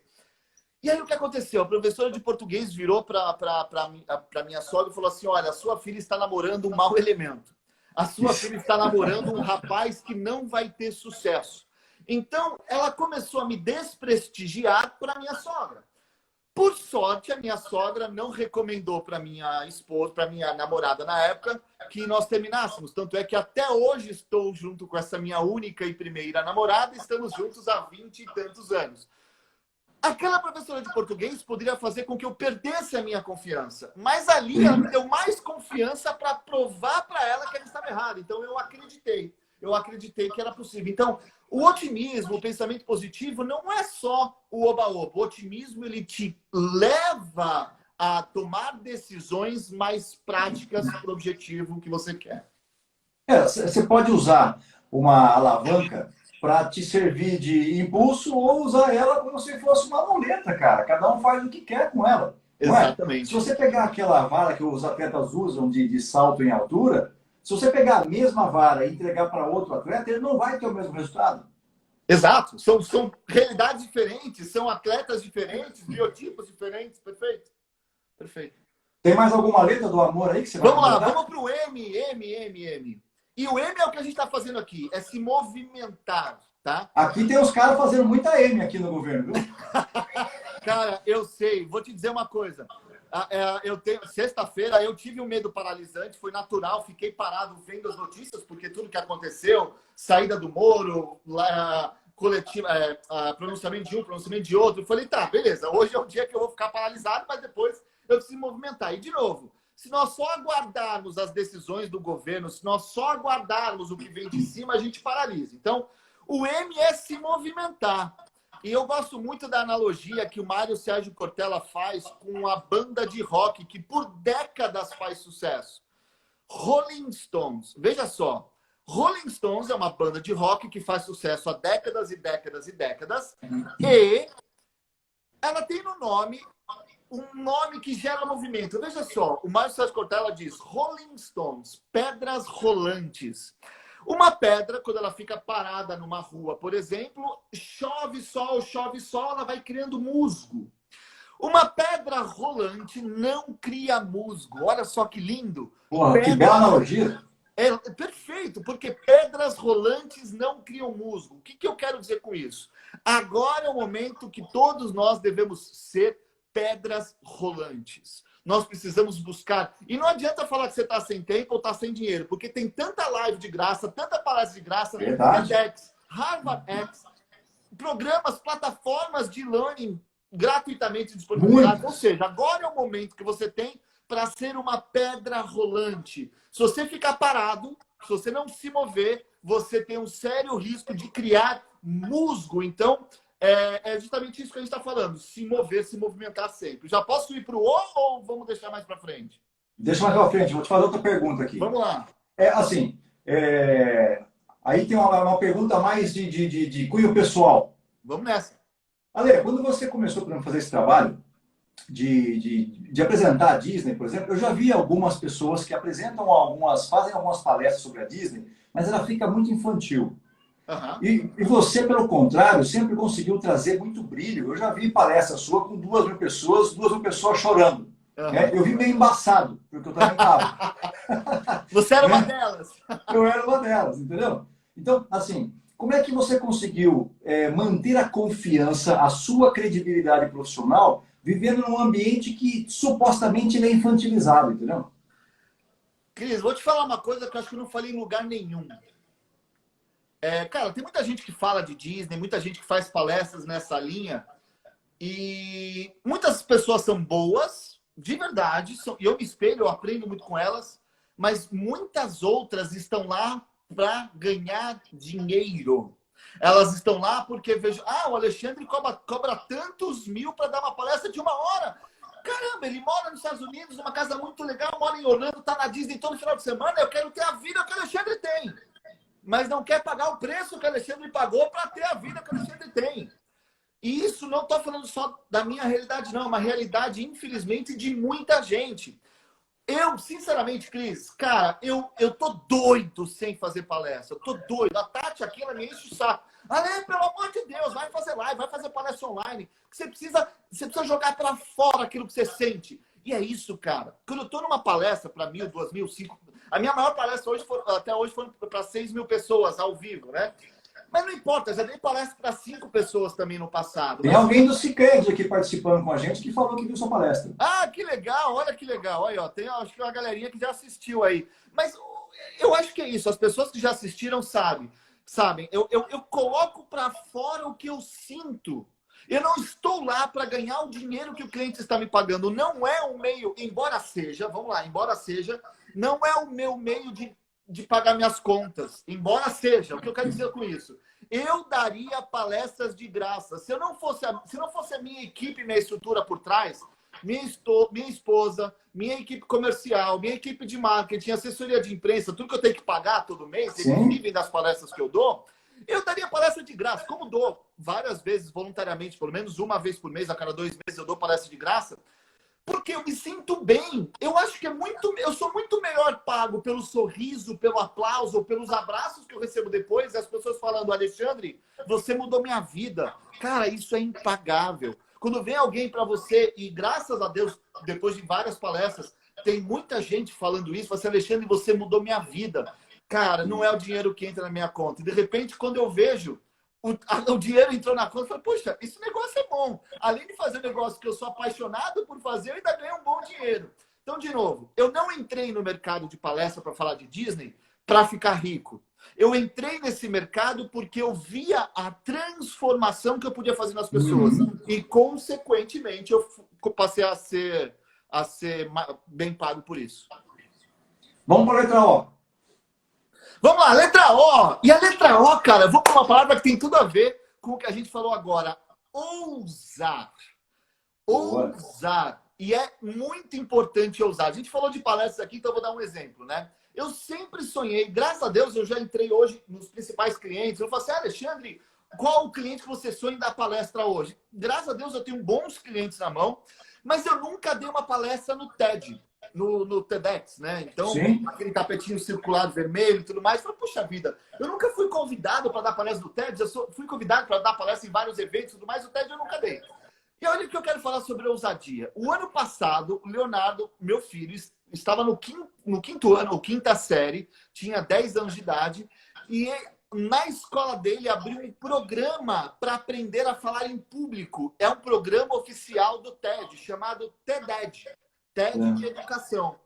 [SPEAKER 2] E aí o que aconteceu? A professora de português virou para minha sogra e falou assim, olha, a sua filha está namorando um mau elemento. A sua filha está namorando um rapaz que não vai ter sucesso. Então, ela começou a me desprestigiar para minha sogra. Por sorte, a minha sogra não recomendou para minha esposa, para minha namorada na época, que nós terminássemos. Tanto é que até hoje estou junto com essa minha única e primeira namorada, estamos juntos há 20 e tantos anos. Aquela professora de português poderia fazer com que eu perdesse a minha confiança. Mas ali ela me deu mais confiança para provar para ela que ela estava errada. Então eu acreditei. Eu acreditei que era possível. Então, o otimismo, o pensamento positivo, não é só o oba-oba. O otimismo, ele te leva a tomar decisões mais práticas para o objetivo que você quer.
[SPEAKER 1] Você pode usar uma alavanca para te servir de impulso ou usar ela como se fosse uma muleta, cara. Cada um faz o que quer com ela.
[SPEAKER 2] Exatamente.
[SPEAKER 1] Se você pegar aquela vara que os atletas usam de salto em altura, se você pegar a mesma vara e entregar para outro atleta, ele não vai ter o mesmo resultado.
[SPEAKER 2] Exato. São realidades diferentes, são atletas diferentes, biotipos diferentes. Perfeito. Perfeito.
[SPEAKER 1] Tem mais alguma letra do amor aí que você vai
[SPEAKER 2] Vamos lá, vamos para o M. E o M é o que a gente está fazendo aqui, é se movimentar, tá?
[SPEAKER 1] Aqui tem os caras fazendo muita M aqui no governo, viu?
[SPEAKER 2] Cara, eu sei. Vou te dizer uma coisa. Sexta-feira eu tive um medo paralisante, foi natural, fiquei parado vendo as notícias, porque tudo que aconteceu, saída do Moro, pronunciamento de um, pronunciamento de outro, eu falei, tá, beleza, hoje é o dia que eu vou ficar paralisado, mas depois eu preciso me movimentar. E, de novo, se nós só aguardarmos as decisões do governo, se nós só aguardarmos o que vem de cima, a gente paralisa. Então, o M é se movimentar. E eu gosto muito da analogia que o Mário Sérgio Cortella faz com a banda de rock que por décadas faz sucesso. Rolling Stones. Veja só. Rolling Stones é uma banda de rock que faz sucesso há décadas e décadas e décadas. E ela tem no nome um nome que gera movimento. Veja só. O Mário Sérgio Cortella diz Rolling Stones, pedras rolantes. Uma pedra, quando ela fica parada numa rua, por exemplo, chove sol, ela vai criando musgo. Uma pedra rolante não cria musgo. Olha só que lindo.
[SPEAKER 1] Porra, que bela analogia.
[SPEAKER 2] É perfeito, porque pedras rolantes não criam musgo. O que eu quero dizer com isso? Agora é o momento que todos nós devemos ser pedras rolantes. Nós precisamos buscar. E não adianta falar que você está sem tempo ou está sem dinheiro, porque tem tanta live de graça, tanta palestra de graça, TEDx, Harvard X, programas, plataformas de learning gratuitamente disponibilizadas. Ou seja, agora é o momento que você tem para ser uma pedra rolante. Se você ficar parado, se você não se mover, você tem um sério risco de criar musgo. Então, é justamente isso que a gente está falando. Se mover, se movimentar sempre. Já posso ir para o O ou vamos deixar mais para frente?
[SPEAKER 1] Deixa mais para frente. Vou te fazer outra pergunta aqui.
[SPEAKER 2] Vamos lá.
[SPEAKER 1] Aí tem uma pergunta mais de cunho pessoal.
[SPEAKER 2] Vamos nessa.
[SPEAKER 1] Ale, quando você começou a fazer esse trabalho de apresentar a Disney, por exemplo, eu já vi algumas pessoas que fazem algumas palestras sobre a Disney, mas ela fica muito infantil. Uhum. E você, pelo contrário, sempre conseguiu trazer muito brilho. Eu já vi palestra sua com 2.000 pessoas chorando. Uhum. Eu vi meio embaçado, porque eu também estava.
[SPEAKER 2] Você era uma delas.
[SPEAKER 1] Eu era uma delas, entendeu? Então, assim, como é que você conseguiu manter a confiança, a sua credibilidade profissional, vivendo num ambiente que supostamente ele é infantilizado, entendeu?
[SPEAKER 2] Cris, vou te falar uma coisa que eu acho que eu não falei em lugar nenhum. Cara, tem muita gente que fala de Disney, muita gente que faz palestras nessa linha, e muitas pessoas são boas, de verdade, e eu me espelho, eu aprendo muito com elas, mas muitas outras estão lá para ganhar dinheiro. Elas estão lá porque vejo, o Alexandre cobra tantos mil para dar uma palestra de 1 hora. Caramba, ele mora nos Estados Unidos, numa casa muito legal, mora em Orlando, está na Disney todo final de semana, eu quero ter a vida que o Alexandre tem. Mas não quer pagar o preço que o Alexandre pagou para ter a vida que o Alexandre tem. E isso não estou falando só da minha realidade, não. É uma realidade, infelizmente, de muita gente. Eu, sinceramente, Cris, cara, eu tô doido sem fazer palestra. Eu tô doido. A Tati aqui, ela me enche o saco. Ale, pelo amor de Deus, vai fazer live, vai fazer palestra online. Você precisa jogar para fora aquilo que você sente. E é isso, cara. Quando eu tô numa palestra para 1.000, 2.000, 5... A minha maior palestra até hoje foi para 6.000 pessoas ao vivo, né? Mas não importa, já dei palestra para 5 pessoas também no passado.
[SPEAKER 1] Tem alguém do Cicred aqui participando com a gente que falou que viu sua palestra.
[SPEAKER 2] Ah, que legal, olha que legal. Aí, ó, tem acho que uma galerinha que já assistiu aí. Mas eu acho que é isso, as pessoas que já assistiram sabem. Eu coloco para fora o que eu sinto. Eu não estou lá para ganhar o dinheiro que o cliente está me pagando. Não é o meio, embora seja, não é o meu meio de pagar minhas contas. Embora seja, o que eu quero dizer com isso? Eu daria palestras de graça. Se não fosse a minha equipe, minha estrutura por trás, minha esposa, minha equipe comercial, minha equipe de marketing, assessoria de imprensa, tudo que eu tenho que pagar todo mês, eles vivem das palestras que eu dou, eu daria palestra de graça, como dou várias vezes voluntariamente, pelo menos uma vez por mês, a cada 2 meses eu dou palestra de graça, porque eu me sinto bem. Eu acho que eu sou muito melhor melhor pago pelo sorriso, pelo aplauso, ou pelos abraços que eu recebo depois, as pessoas falando, Alexandre, você mudou minha vida. Cara, isso é impagável. Quando vem alguém para você, e graças a Deus, depois de várias palestras, tem muita gente falando isso, você, Alexandre, você mudou minha vida. Cara, não é o dinheiro que entra na minha conta. E de repente, quando eu vejo o dinheiro entrou na conta, eu falei, poxa, esse negócio é bom. Além de fazer um negócio que eu sou apaixonado por fazer, eu ainda ganho um bom dinheiro. Então, de novo, eu não entrei no mercado de palestra para falar de Disney para ficar rico. Eu entrei nesse mercado porque eu via a transformação que eu podia fazer nas pessoas. E, consequentemente, eu passei a ser bem pago por isso.
[SPEAKER 1] Vamos para a letra O.
[SPEAKER 2] Vamos lá, letra O. E a letra O, cara, eu vou para uma palavra que tem tudo a ver com o que a gente falou agora. Ousar. Ousar. E é muito importante ousar. A gente falou de palestras aqui, então eu vou dar um exemplo, né? Eu sempre sonhei, graças a Deus, eu já entrei hoje nos principais clientes. Eu falo assim, Alexandre, qual o cliente que você sonha em dar palestra hoje? Graças a Deus eu tenho bons clientes na mão, mas eu nunca dei uma palestra no TED. No TEDx, né? Então, sim, aquele tapetinho circular vermelho e tudo mais. Eu falei, puxa vida, eu nunca fui convidado para dar palestra no TED, fui convidado para dar palestra em vários eventos e tudo mais, o TED eu nunca dei. E olha o que eu quero falar sobre ousadia. O ano passado, o Leonardo, meu filho, estava no quinto ano, ou quinta série, tinha 10 anos de idade, e na escola dele abriu um programa para aprender a falar em público. É um programa oficial do TED, chamado TED. TED de educação.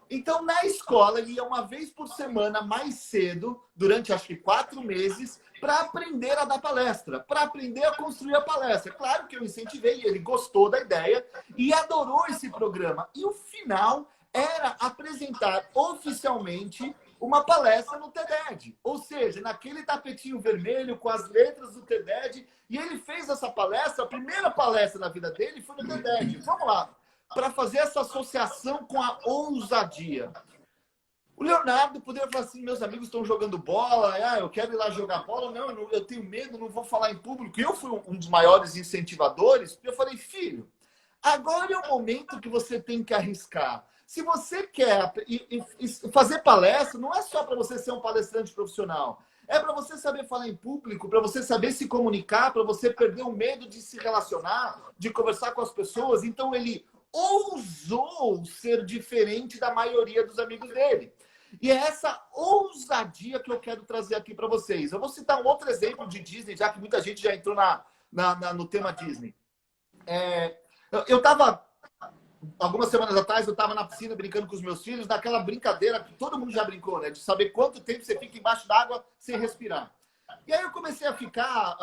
[SPEAKER 2] Então, na escola, ele ia uma vez por semana, mais cedo, durante acho que 4 meses, para aprender a dar palestra, para aprender a construir a palestra. Claro que eu incentivei, ele gostou da ideia e adorou esse programa. E o final era apresentar oficialmente uma palestra no TED. Ou seja, naquele tapetinho vermelho com as letras do TED. E ele fez essa palestra, a primeira palestra da vida dele foi no TED. Vamos lá. Para fazer essa associação com a ousadia. O Leonardo poderia falar assim, meus amigos estão jogando bola, eu quero ir lá jogar bola. Não, eu tenho medo, não vou falar em público. Eu fui um dos maiores incentivadores. Eu falei, filho, agora é o momento que você tem que arriscar. Se você quer fazer palestra, não é só para você ser um palestrante profissional. É para você saber falar em público, para você saber se comunicar, para você perder o medo de se relacionar, de conversar com as pessoas. Então, ele ousou ser diferente da maioria dos amigos dele. E é essa ousadia que eu quero trazer aqui para vocês. Eu vou citar um outro exemplo de Disney, já que muita gente já entrou no tema Disney. Eu estava, algumas semanas atrás, eu estava na piscina brincando com os meus filhos, naquela brincadeira que todo mundo já brincou, né? De saber quanto tempo você fica embaixo d'água sem respirar. E aí eu comecei a ficar...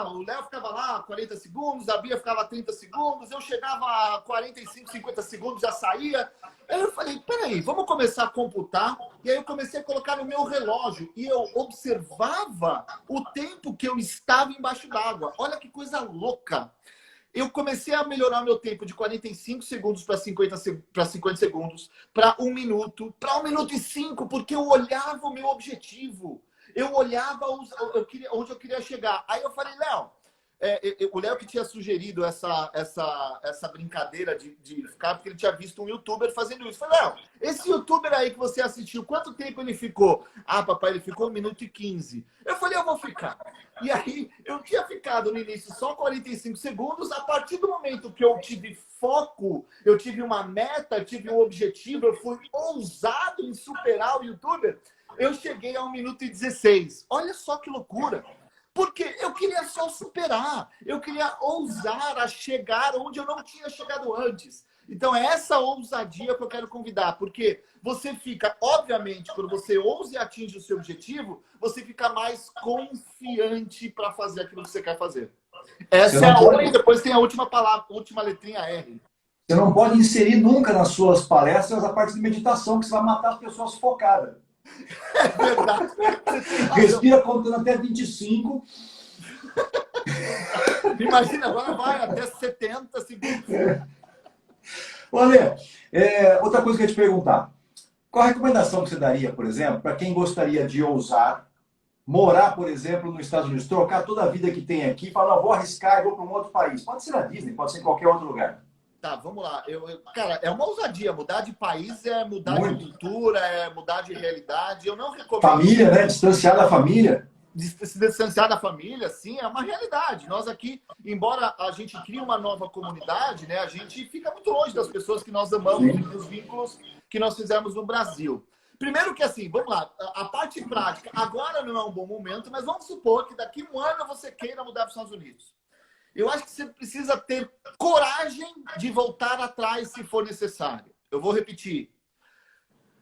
[SPEAKER 2] o Léo ficava lá 40 segundos, a Bia ficava 30 segundos, eu chegava a 45, 50 segundos, já saía. Aí eu falei, peraí, vamos começar a computar. E aí eu comecei a colocar no meu relógio e eu observava o tempo que eu estava embaixo d'água. Olha que coisa louca. Eu comecei a melhorar meu tempo de 45 segundos para 50 segundos, para 1 minuto, para 1 minuto e 5, porque eu olhava o meu objetivo. Eu olhava onde eu queria chegar. Aí eu falei, Léo, o Léo que tinha sugerido essa brincadeira de ficar, porque ele tinha visto um youtuber fazendo isso. Eu falei, Léo, esse youtuber aí que você assistiu, quanto tempo ele ficou? Ah, papai, ele ficou 1 minuto e 15. Eu falei, eu vou ficar. E aí, eu tinha ficado no início só 45 segundos. A partir do momento que eu tive foco, eu tive uma meta, eu tive um objetivo, eu fui ousado em superar o youtuber, eu cheguei a 1 minuto e 16. Olha só que loucura. Porque eu queria só superar. Eu queria ousar a chegar onde eu não tinha chegado antes. Então, é essa ousadia que eu quero convidar. Porque você fica, obviamente, quando você ousa e atinge o seu objetivo, você fica mais confiante para fazer aquilo que você quer fazer. Essa é a outra, e depois tem a última palavra, a última letrinha R.
[SPEAKER 1] Você não pode inserir nunca nas suas palestras a parte de meditação, que você vai matar as pessoas focadas.
[SPEAKER 2] É verdade.
[SPEAKER 1] Respira contando até 25.
[SPEAKER 2] Imagina, agora vai até 70 segundos.
[SPEAKER 1] Olha, outra coisa que eu ia te perguntar. Qual a recomendação que você daria, por exemplo, para quem gostaria de ousar, morar, por exemplo, nos Estados Unidos, trocar toda a vida que tem aqui e falar, não, vou arriscar e vou para um outro país. Pode ser na Disney, pode ser em qualquer outro lugar.
[SPEAKER 2] tá, vamos lá. Cara, é uma ousadia. Mudar de país é mudar
[SPEAKER 1] Muito.
[SPEAKER 2] de cultura, é mudar de realidade. Eu não recomendo...
[SPEAKER 1] Família, né? Distanciar da família.
[SPEAKER 2] Se distanciar da família, sim, é uma realidade. Nós aqui, embora a gente crie uma nova comunidade, né, a gente fica muito longe das pessoas que nós amamos e dos vínculos que nós fizemos no Brasil. Primeiro que assim, vamos lá, a parte prática, agora não é um bom momento, mas vamos supor que daqui um ano você queira mudar para os Estados Unidos. Eu acho que você precisa ter coragem de voltar atrás se for necessário. Eu vou repetir.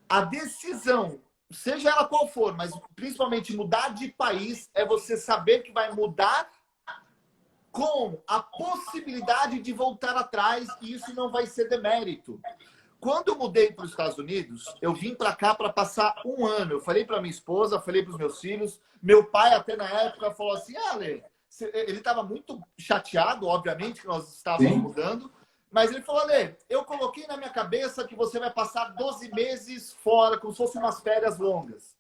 [SPEAKER 2] A decisão, seja ela qual for, mas principalmente mudar de país, é você saber que vai mudar com a possibilidade de voltar atrás, e isso não vai ser demérito. Quando eu mudei para os Estados Unidos, eu vim para cá para passar um ano. Eu falei para minha esposa, falei para os meus filhos. Meu pai até na época falou assim, Ale, ele estava muito chateado, obviamente, que nós estávamos mudando. Mas ele falou, Ale, eu coloquei na minha cabeça que você vai passar 12 meses fora, como se fossem umas férias longas.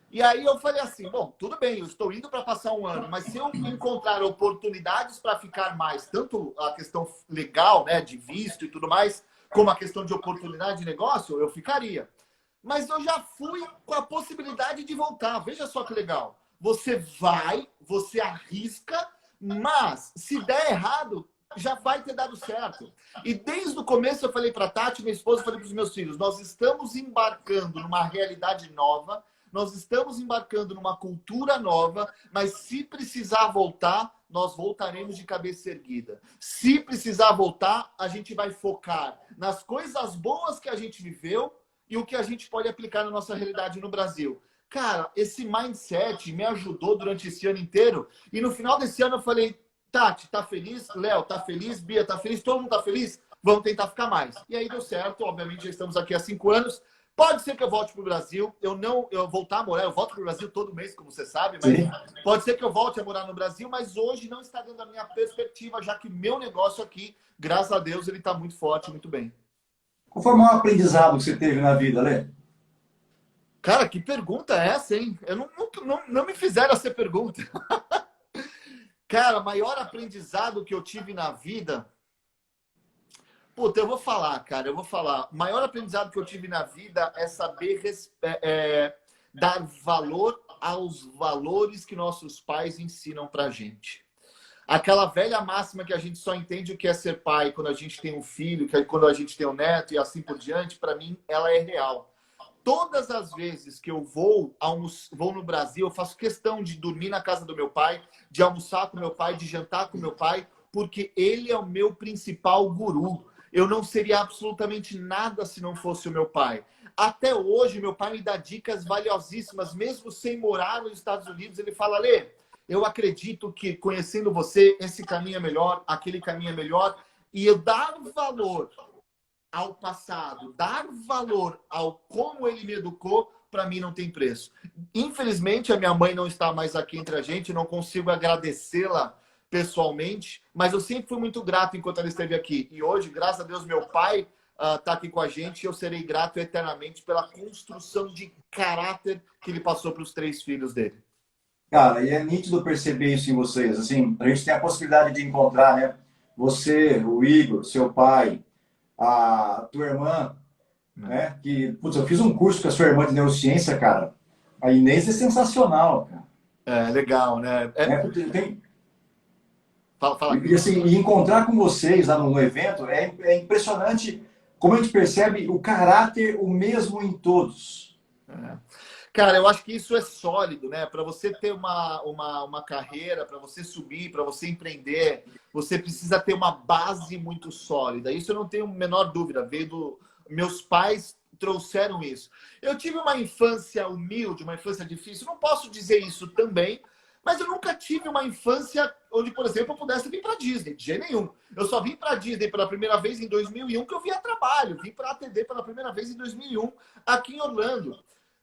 [SPEAKER 2] E aí eu falei assim, bom, tudo bem, eu estou indo para passar um ano, mas se eu encontrar oportunidades para ficar mais, tanto a questão legal, né, de visto e tudo mais, como a questão de oportunidade de negócio, eu ficaria. Mas eu já fui com a possibilidade de voltar. Veja só que legal. Você vai, você arrisca, mas se der errado, já vai ter dado certo. E desde o começo eu falei para a Tati, minha esposa, falei para os meus filhos, nós estamos embarcando numa realidade nova, nós estamos embarcando numa cultura nova, mas se precisar voltar, nós voltaremos de cabeça erguida. Se precisar voltar, a gente vai focar nas coisas boas que a gente viveu e o que a gente pode aplicar na nossa realidade no Brasil. Cara, esse mindset me ajudou durante esse ano inteiro. E no final desse ano eu falei, Tati, tá feliz? Léo, tá feliz? Bia, tá feliz? Todo mundo tá feliz? Vamos tentar ficar mais. E aí deu certo. Obviamente já estamos aqui há 5 anos. Pode ser que eu volte para o Brasil. Eu voltar a morar. Eu volto para o Brasil todo mês, como você sabe. Mas pode ser que eu volte a morar no Brasil. Mas hoje não está dentro da minha perspectiva, já que meu negócio aqui, graças a Deus, ele está muito forte, muito bem.
[SPEAKER 1] Qual foi o maior aprendizado que você teve na vida, Lê?
[SPEAKER 2] Cara, que pergunta é essa, hein? Eu não me fizeram essa pergunta. Cara, o maior aprendizado que eu tive na vida... Puta, eu vou falar, cara, eu vou falar. O maior aprendizado que eu tive na vida é saber dar valor aos valores que nossos pais ensinam pra gente. Aquela velha máxima que a gente só entende o que é ser pai quando a gente tem um filho, quando a gente tem um neto e assim por diante, para mim, ela é real. Todas as vezes que eu vou no Brasil, eu faço questão de dormir na casa do meu pai, de almoçar com meu pai, de jantar com meu pai, porque ele é o meu principal guru. Eu não seria absolutamente nada se não fosse o meu pai. Até hoje, meu pai me dá dicas valiosíssimas, mesmo sem morar nos Estados Unidos. Ele fala, Lê, eu acredito que conhecendo você, esse caminho é melhor, aquele caminho é melhor. E eu dar valor ao passado, dar valor ao como ele me educou, para mim não tem preço. Infelizmente, a minha mãe não está mais aqui entre a gente, não consigo agradecê-la pessoalmente, mas eu sempre fui muito grato enquanto ela esteve aqui. E hoje, graças a Deus, meu pai está aqui com a gente e eu serei grato eternamente pela construção de caráter que ele passou para os 3 filhos dele.
[SPEAKER 1] Cara, e é nítido perceber isso em vocês. Assim, a gente tem a possibilidade de encontrar, né? Você, o Igor, seu pai, a tua irmã, né? Que, putz, eu fiz um curso com a sua irmã de neurociência, cara. A Inês é sensacional, cara.
[SPEAKER 2] É, legal, né?
[SPEAKER 1] Fala. E assim, e encontrar com vocês lá no evento é impressionante como a gente percebe o caráter o mesmo em todos.
[SPEAKER 2] Cara, eu acho que isso é sólido, né? Para você ter uma carreira, para você subir, para você empreender, você precisa ter uma base muito sólida. Isso eu não tenho a menor dúvida. Meus pais trouxeram isso. Eu tive uma infância humilde, uma infância difícil. Não posso dizer isso também, mas eu nunca tive uma infância onde, por exemplo, eu pudesse vir para Disney, de jeito nenhum. Eu só vim para Disney pela primeira vez em 2001, que eu vim a trabalho. Vim para atender pela primeira vez em 2001, aqui em Orlando.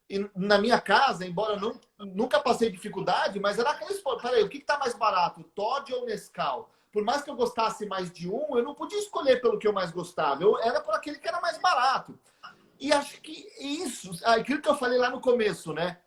[SPEAKER 2] E na minha casa, embora eu nunca passei dificuldade, mas era aquele esporte. Peraí, o que está mais barato, Toddy ou Nescau? Por mais que eu gostasse mais de um, eu não podia escolher pelo que eu mais gostava. Eu era por aquele que era mais barato. E acho que isso, aquilo que eu falei lá no começo, né?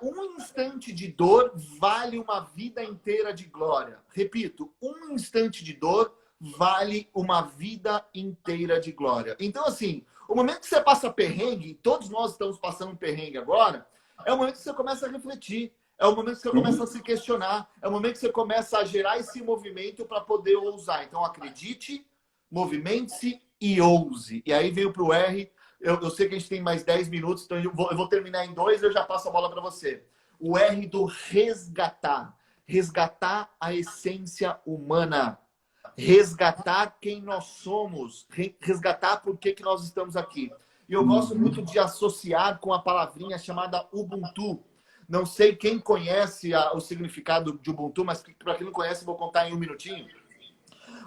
[SPEAKER 2] Um instante de dor vale uma vida inteira de glória. Repito, um instante de dor vale uma vida inteira de glória. Então, assim, o momento que você passa perrengue, todos nós estamos passando um perrengue agora, é o momento que você começa a refletir, é o momento que você começa a se questionar, é o momento que você começa a gerar esse movimento para poder ousar. Então, acredite, movimente-se e ouse. E aí veio para o R. Eu sei que a gente tem mais 10 minutos, então eu vou terminar em 2 e eu já passo a bola para você. O R do resgatar. Resgatar a essência humana. Resgatar quem nós somos. Resgatar por que nós estamos aqui. E eu gosto muito de associar com a palavrinha chamada Ubuntu. Não sei quem conhece o significado de Ubuntu, mas para quem não conhece, vou contar em 1 minutinho.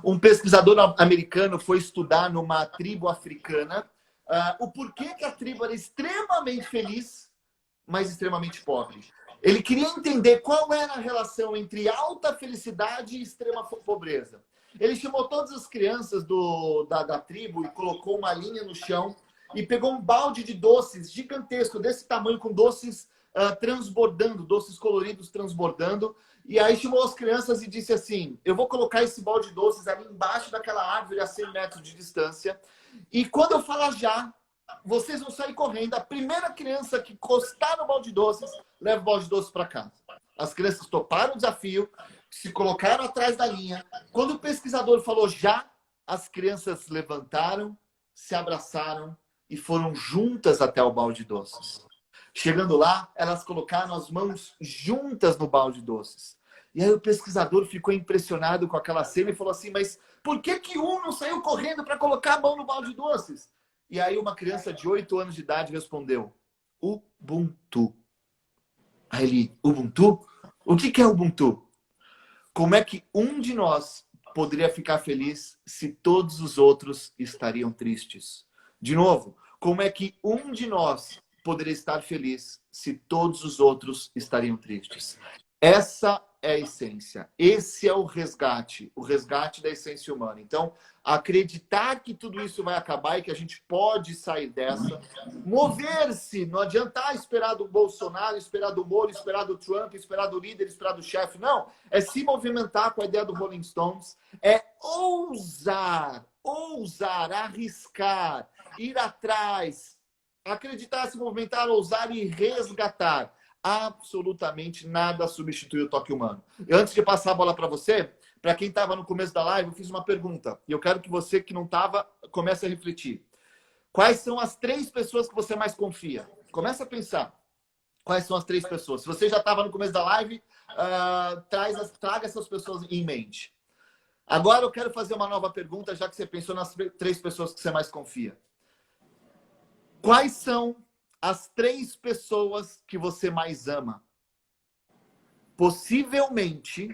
[SPEAKER 2] Um pesquisador americano foi estudar numa tribo africana o porquê que a tribo era extremamente feliz, mas extremamente pobre. Ele queria entender qual era a relação entre alta felicidade e extrema pobreza. Ele chamou todas as crianças da tribo e colocou uma linha no chão e pegou um balde de doces gigantesco, desse tamanho, com doces transbordando, doces coloridos transbordando. E aí chamou as crianças e disse assim: eu vou colocar esse balde de doces ali embaixo daquela árvore a 100 metros de distância. E quando eu falar já, vocês vão sair correndo. A primeira criança que encostar no balde de doces, leva o balde de doces para casa. As crianças toparam o desafio, se colocaram atrás da linha. Quando o pesquisador falou já, as crianças levantaram, se abraçaram e foram juntas até o balde de doces. Chegando lá, elas colocaram as mãos juntas no balde de doces. E aí o pesquisador ficou impressionado com aquela cena e falou assim: mas por que um não saiu correndo para colocar a mão no balde de doces? E aí uma criança de 8 anos de idade respondeu: Ubuntu. Aí ele: Ubuntu? O que é Ubuntu? Como é que um de nós poderia ficar feliz se todos os outros estariam tristes? De novo, como é que um de nós poderia estar feliz se todos os outros estariam tristes? Essa é a essência. Esse é o resgate da essência humana. Então, acreditar que tudo isso vai acabar e que a gente pode sair dessa. Mover-se. Não adianta esperar do Bolsonaro, esperar do Moro, esperar do Trump, esperar do líder, esperar do chefe. Não. É se movimentar com a ideia do Rolling Stones. É ousar, arriscar, ir atrás, acreditar, se movimentar, ousar e resgatar. Absolutamente nada substitui o toque humano. E antes de passar a bola para você, para quem estava no começo da live, eu fiz uma pergunta. E eu quero que você que não estava, comece a refletir. Quais são as 3 pessoas que você mais confia? Começa a pensar. Quais são as 3 pessoas? Se você já estava no começo da live, traga essas pessoas em mente. Agora eu quero fazer uma nova pergunta, já que você pensou nas 3 pessoas que você mais confia. Quais são as 3 pessoas que você mais ama? Possivelmente,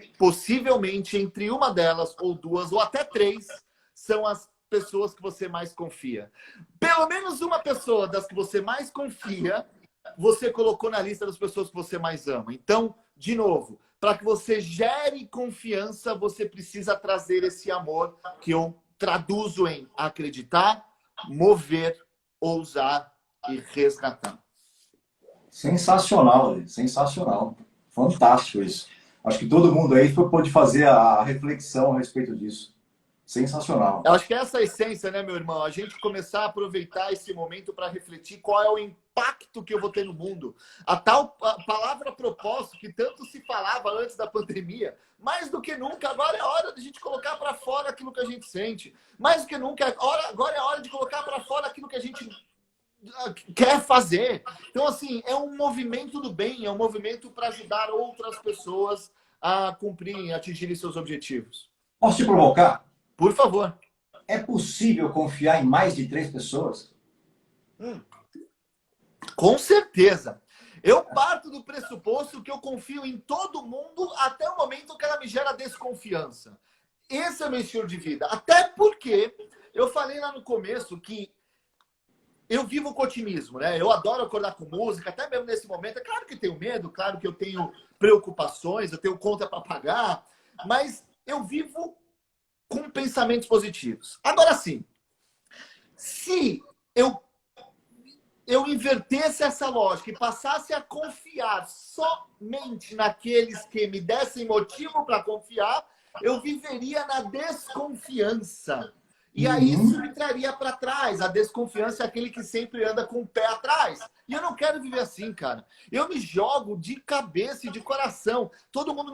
[SPEAKER 2] entre uma delas, ou 2, ou até 3, são as pessoas que você mais confia. Pelo menos uma pessoa das que você mais confia, você colocou na lista das pessoas que você mais ama. Então, de novo, para que você gere confiança, você precisa trazer esse amor, que eu traduzo em acreditar, mover, ousar e resgatar.
[SPEAKER 1] Sensacional, sensacional. Fantástico isso. Acho que todo mundo aí pôde fazer a reflexão a respeito disso. Sensacional.
[SPEAKER 2] Eu acho que essa é a essência, né, meu irmão? A gente começar a aproveitar esse momento para refletir qual é o impacto que eu vou ter no mundo. A palavra propósito, que tanto se falava antes da pandemia, mais do que nunca, agora é hora de a gente colocar para fora aquilo que a gente sente. Mais do que nunca, agora é hora de colocar para fora aquilo que a gente quer fazer. Então, assim, é um movimento do bem, é um movimento para ajudar outras pessoas a cumprirem, a atingirem seus objetivos.
[SPEAKER 1] Posso te provocar?
[SPEAKER 2] Por favor.
[SPEAKER 1] É possível confiar em mais de 3 pessoas?
[SPEAKER 2] Com certeza. Eu parto do pressuposto que eu confio em todo mundo até o momento que ela me gera desconfiança. Esse é o meu estilo de vida. Até porque eu falei lá no começo que eu vivo com otimismo, né? Eu adoro acordar com música, até mesmo nesse momento. É claro que eu tenho medo, claro que eu tenho preocupações, eu tenho conta para pagar, mas eu vivo com pensamentos positivos. Agora sim, se eu invertesse essa lógica e passasse a confiar somente naqueles que me dessem motivo para confiar, eu viveria na desconfiança. E aí isso me traria para trás. A desconfiança é aquele que sempre anda com o pé atrás. E eu não quero viver assim, cara. Eu me jogo de cabeça e de coração. Todo mundo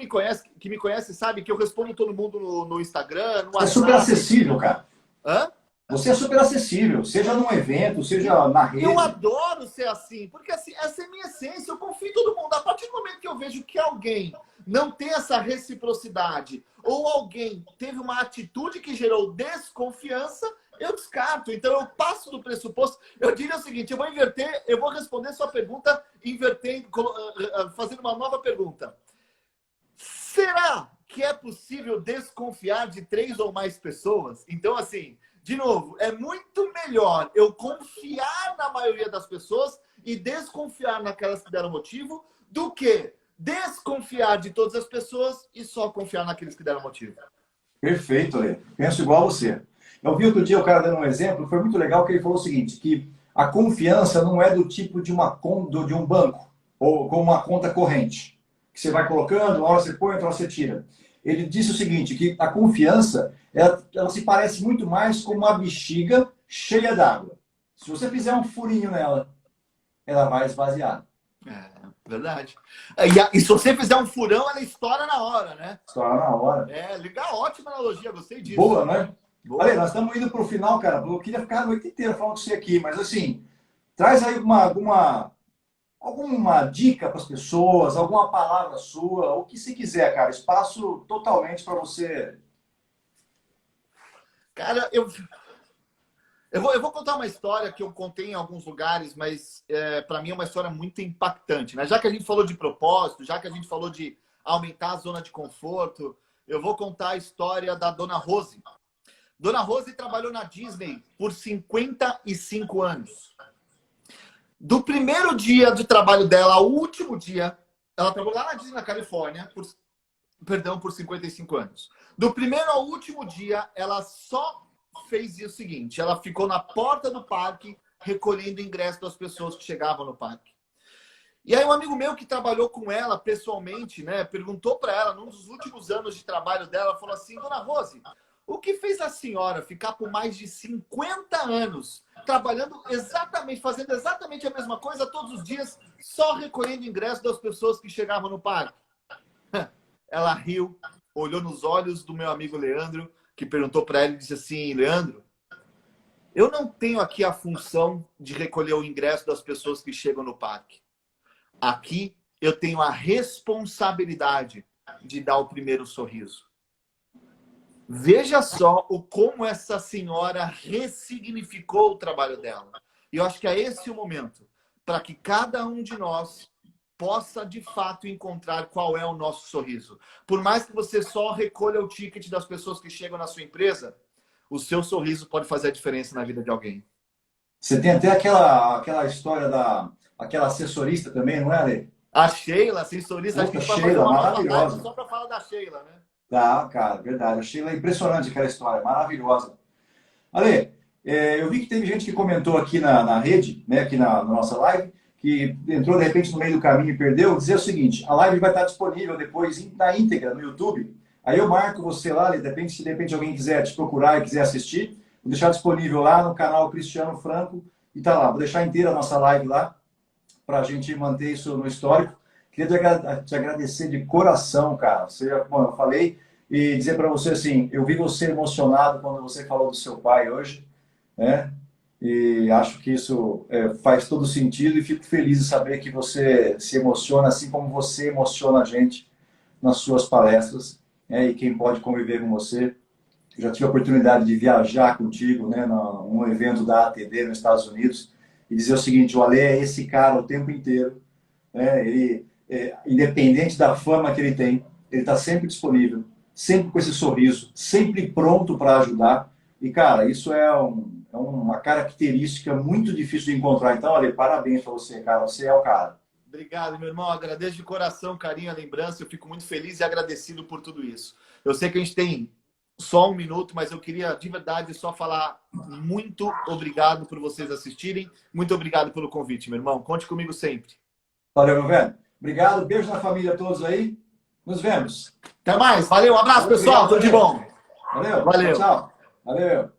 [SPEAKER 2] que me conhece sabe que eu respondo todo mundo no Instagram, no WhatsApp.
[SPEAKER 1] É super acessível, cara.
[SPEAKER 2] Hã?
[SPEAKER 1] Você é super acessível, seja num evento, seja na rede.
[SPEAKER 2] Eu adoro ser assim, porque assim, essa é a minha essência, eu confio em todo mundo. A partir do momento que eu vejo que alguém não tem essa reciprocidade, ou alguém teve uma atitude que gerou desconfiança, eu descarto. Então eu passo do pressuposto, eu diria o seguinte, eu vou inverter, eu vou responder sua pergunta, invertendo, fazendo uma nova pergunta. Será que é possível desconfiar de 3 ou mais pessoas? Então, assim, de novo, é muito melhor eu confiar na maioria das pessoas e desconfiar naquelas que deram motivo do que desconfiar de todas as pessoas e só confiar naqueles que deram motivo.
[SPEAKER 1] Perfeito, Lê. Penso igual a você. Eu vi outro dia o cara dando um exemplo, foi muito legal, que ele falou o seguinte, que a confiança não é do tipo de um banco, ou com uma conta corrente, que você vai colocando, uma hora você põe, outra hora você tira. Ele disse o seguinte, que a confiança, ela se parece muito mais com uma bexiga cheia d'água. Se você fizer um furinho nela, ela vai esvaziar.
[SPEAKER 2] É, verdade. E se você fizer um furão, ela estoura na hora, né?
[SPEAKER 1] Estoura na hora.
[SPEAKER 2] É, legal, ótima analogia, gostei disso.
[SPEAKER 1] Boa, né?
[SPEAKER 2] Boa.
[SPEAKER 1] Olha, nós estamos indo para o final, cara. Eu queria ficar a noite inteira falando com você aqui, mas assim, traz aí alguma dica para as pessoas, alguma palavra sua, o que você quiser, cara. Espaço totalmente para você.
[SPEAKER 2] Cara, eu vou contar uma história que eu contei em alguns lugares, mas para mim é uma história muito impactante, né? Já que a gente falou de propósito, já que a gente falou de aumentar a zona de conforto, eu vou contar a história da Dona Rose. Dona Rose trabalhou na Disney por 55 anos. Do primeiro dia de trabalho dela ao último dia, ela trabalhou lá na Disney, na Califórnia, por 55 anos. Do primeiro ao último dia, ela só fez o seguinte, ela ficou na porta do parque recolhendo o ingresso das pessoas que chegavam no parque. E aí um amigo meu que trabalhou com ela pessoalmente, né, perguntou para ela, num dos últimos anos de trabalho dela, falou assim, Dona Rose, o que fez a senhora ficar por mais de 50 anos trabalhando exatamente, fazendo exatamente a mesma coisa todos os dias, só recolhendo o ingresso das pessoas que chegavam no parque? Ela riu, olhou nos olhos do meu amigo Leandro, que perguntou para ela e disse assim, Leandro, eu não tenho aqui a função de recolher o ingresso das pessoas que chegam no parque. Aqui eu tenho a responsabilidade de dar o primeiro sorriso. Veja só como essa senhora ressignificou o trabalho dela. E eu acho que é esse o momento para que cada um de nós possa, de fato, encontrar qual é o nosso sorriso. Por mais que você só recolha o ticket das pessoas que chegam na sua empresa, o seu sorriso pode fazer a diferença na vida de alguém.
[SPEAKER 1] Você tem até aquela história aquela assessorista também, não é, Ale?
[SPEAKER 2] A Sheila, assessorista.
[SPEAKER 1] Puta, Sheila, maravilhosa.
[SPEAKER 2] Só para falar da Sheila, né?
[SPEAKER 1] Tá, cara, verdade. A Sheila é impressionante aquela história, maravilhosa. Ale, eu vi que teve gente que comentou aqui na rede, né, aqui na nossa live, que entrou de repente no meio do caminho e perdeu, dizer o seguinte, a live vai estar disponível depois na íntegra no YouTube. Aí eu marco você lá, se de repente alguém quiser te procurar e quiser assistir, vou deixar disponível lá no canal Cristiano Franco e tá lá. Vou deixar inteira a nossa live lá para a gente manter isso no histórico. Queria te agradecer de coração, cara. Bom, eu falei e dizer para você assim, eu vi você emocionado quando você falou do seu pai hoje, né? E acho que isso faz todo sentido e fico feliz de saber que você se emociona assim como você emociona a gente nas suas palestras, né? E quem pode conviver com você. Eu já tive a oportunidade de viajar contigo, né, num evento da ATD nos Estados Unidos e dizer o seguinte, o Ale é esse cara o tempo inteiro, né? Ele, independente da fama que ele tem, ele está sempre disponível, sempre com esse sorriso, sempre pronto para ajudar. E, cara, isso é uma característica muito difícil de encontrar. Então, Ale, parabéns para você, cara. Você é o cara.
[SPEAKER 2] Obrigado, meu irmão. Agradeço de coração, carinho, a lembrança. Eu fico muito feliz e agradecido por tudo isso. Eu sei que a gente tem só um minuto, mas eu queria, de verdade, só falar muito obrigado por vocês assistirem. Muito obrigado pelo convite, meu irmão. Conte comigo sempre.
[SPEAKER 1] Valeu, meu velho. Obrigado. Beijo na família a todos aí. Nos vemos.
[SPEAKER 2] Até mais. Valeu, um abraço, pessoal. Tudo de bom.
[SPEAKER 1] Valeu.
[SPEAKER 2] Valeu.
[SPEAKER 1] Tchau. Valeu.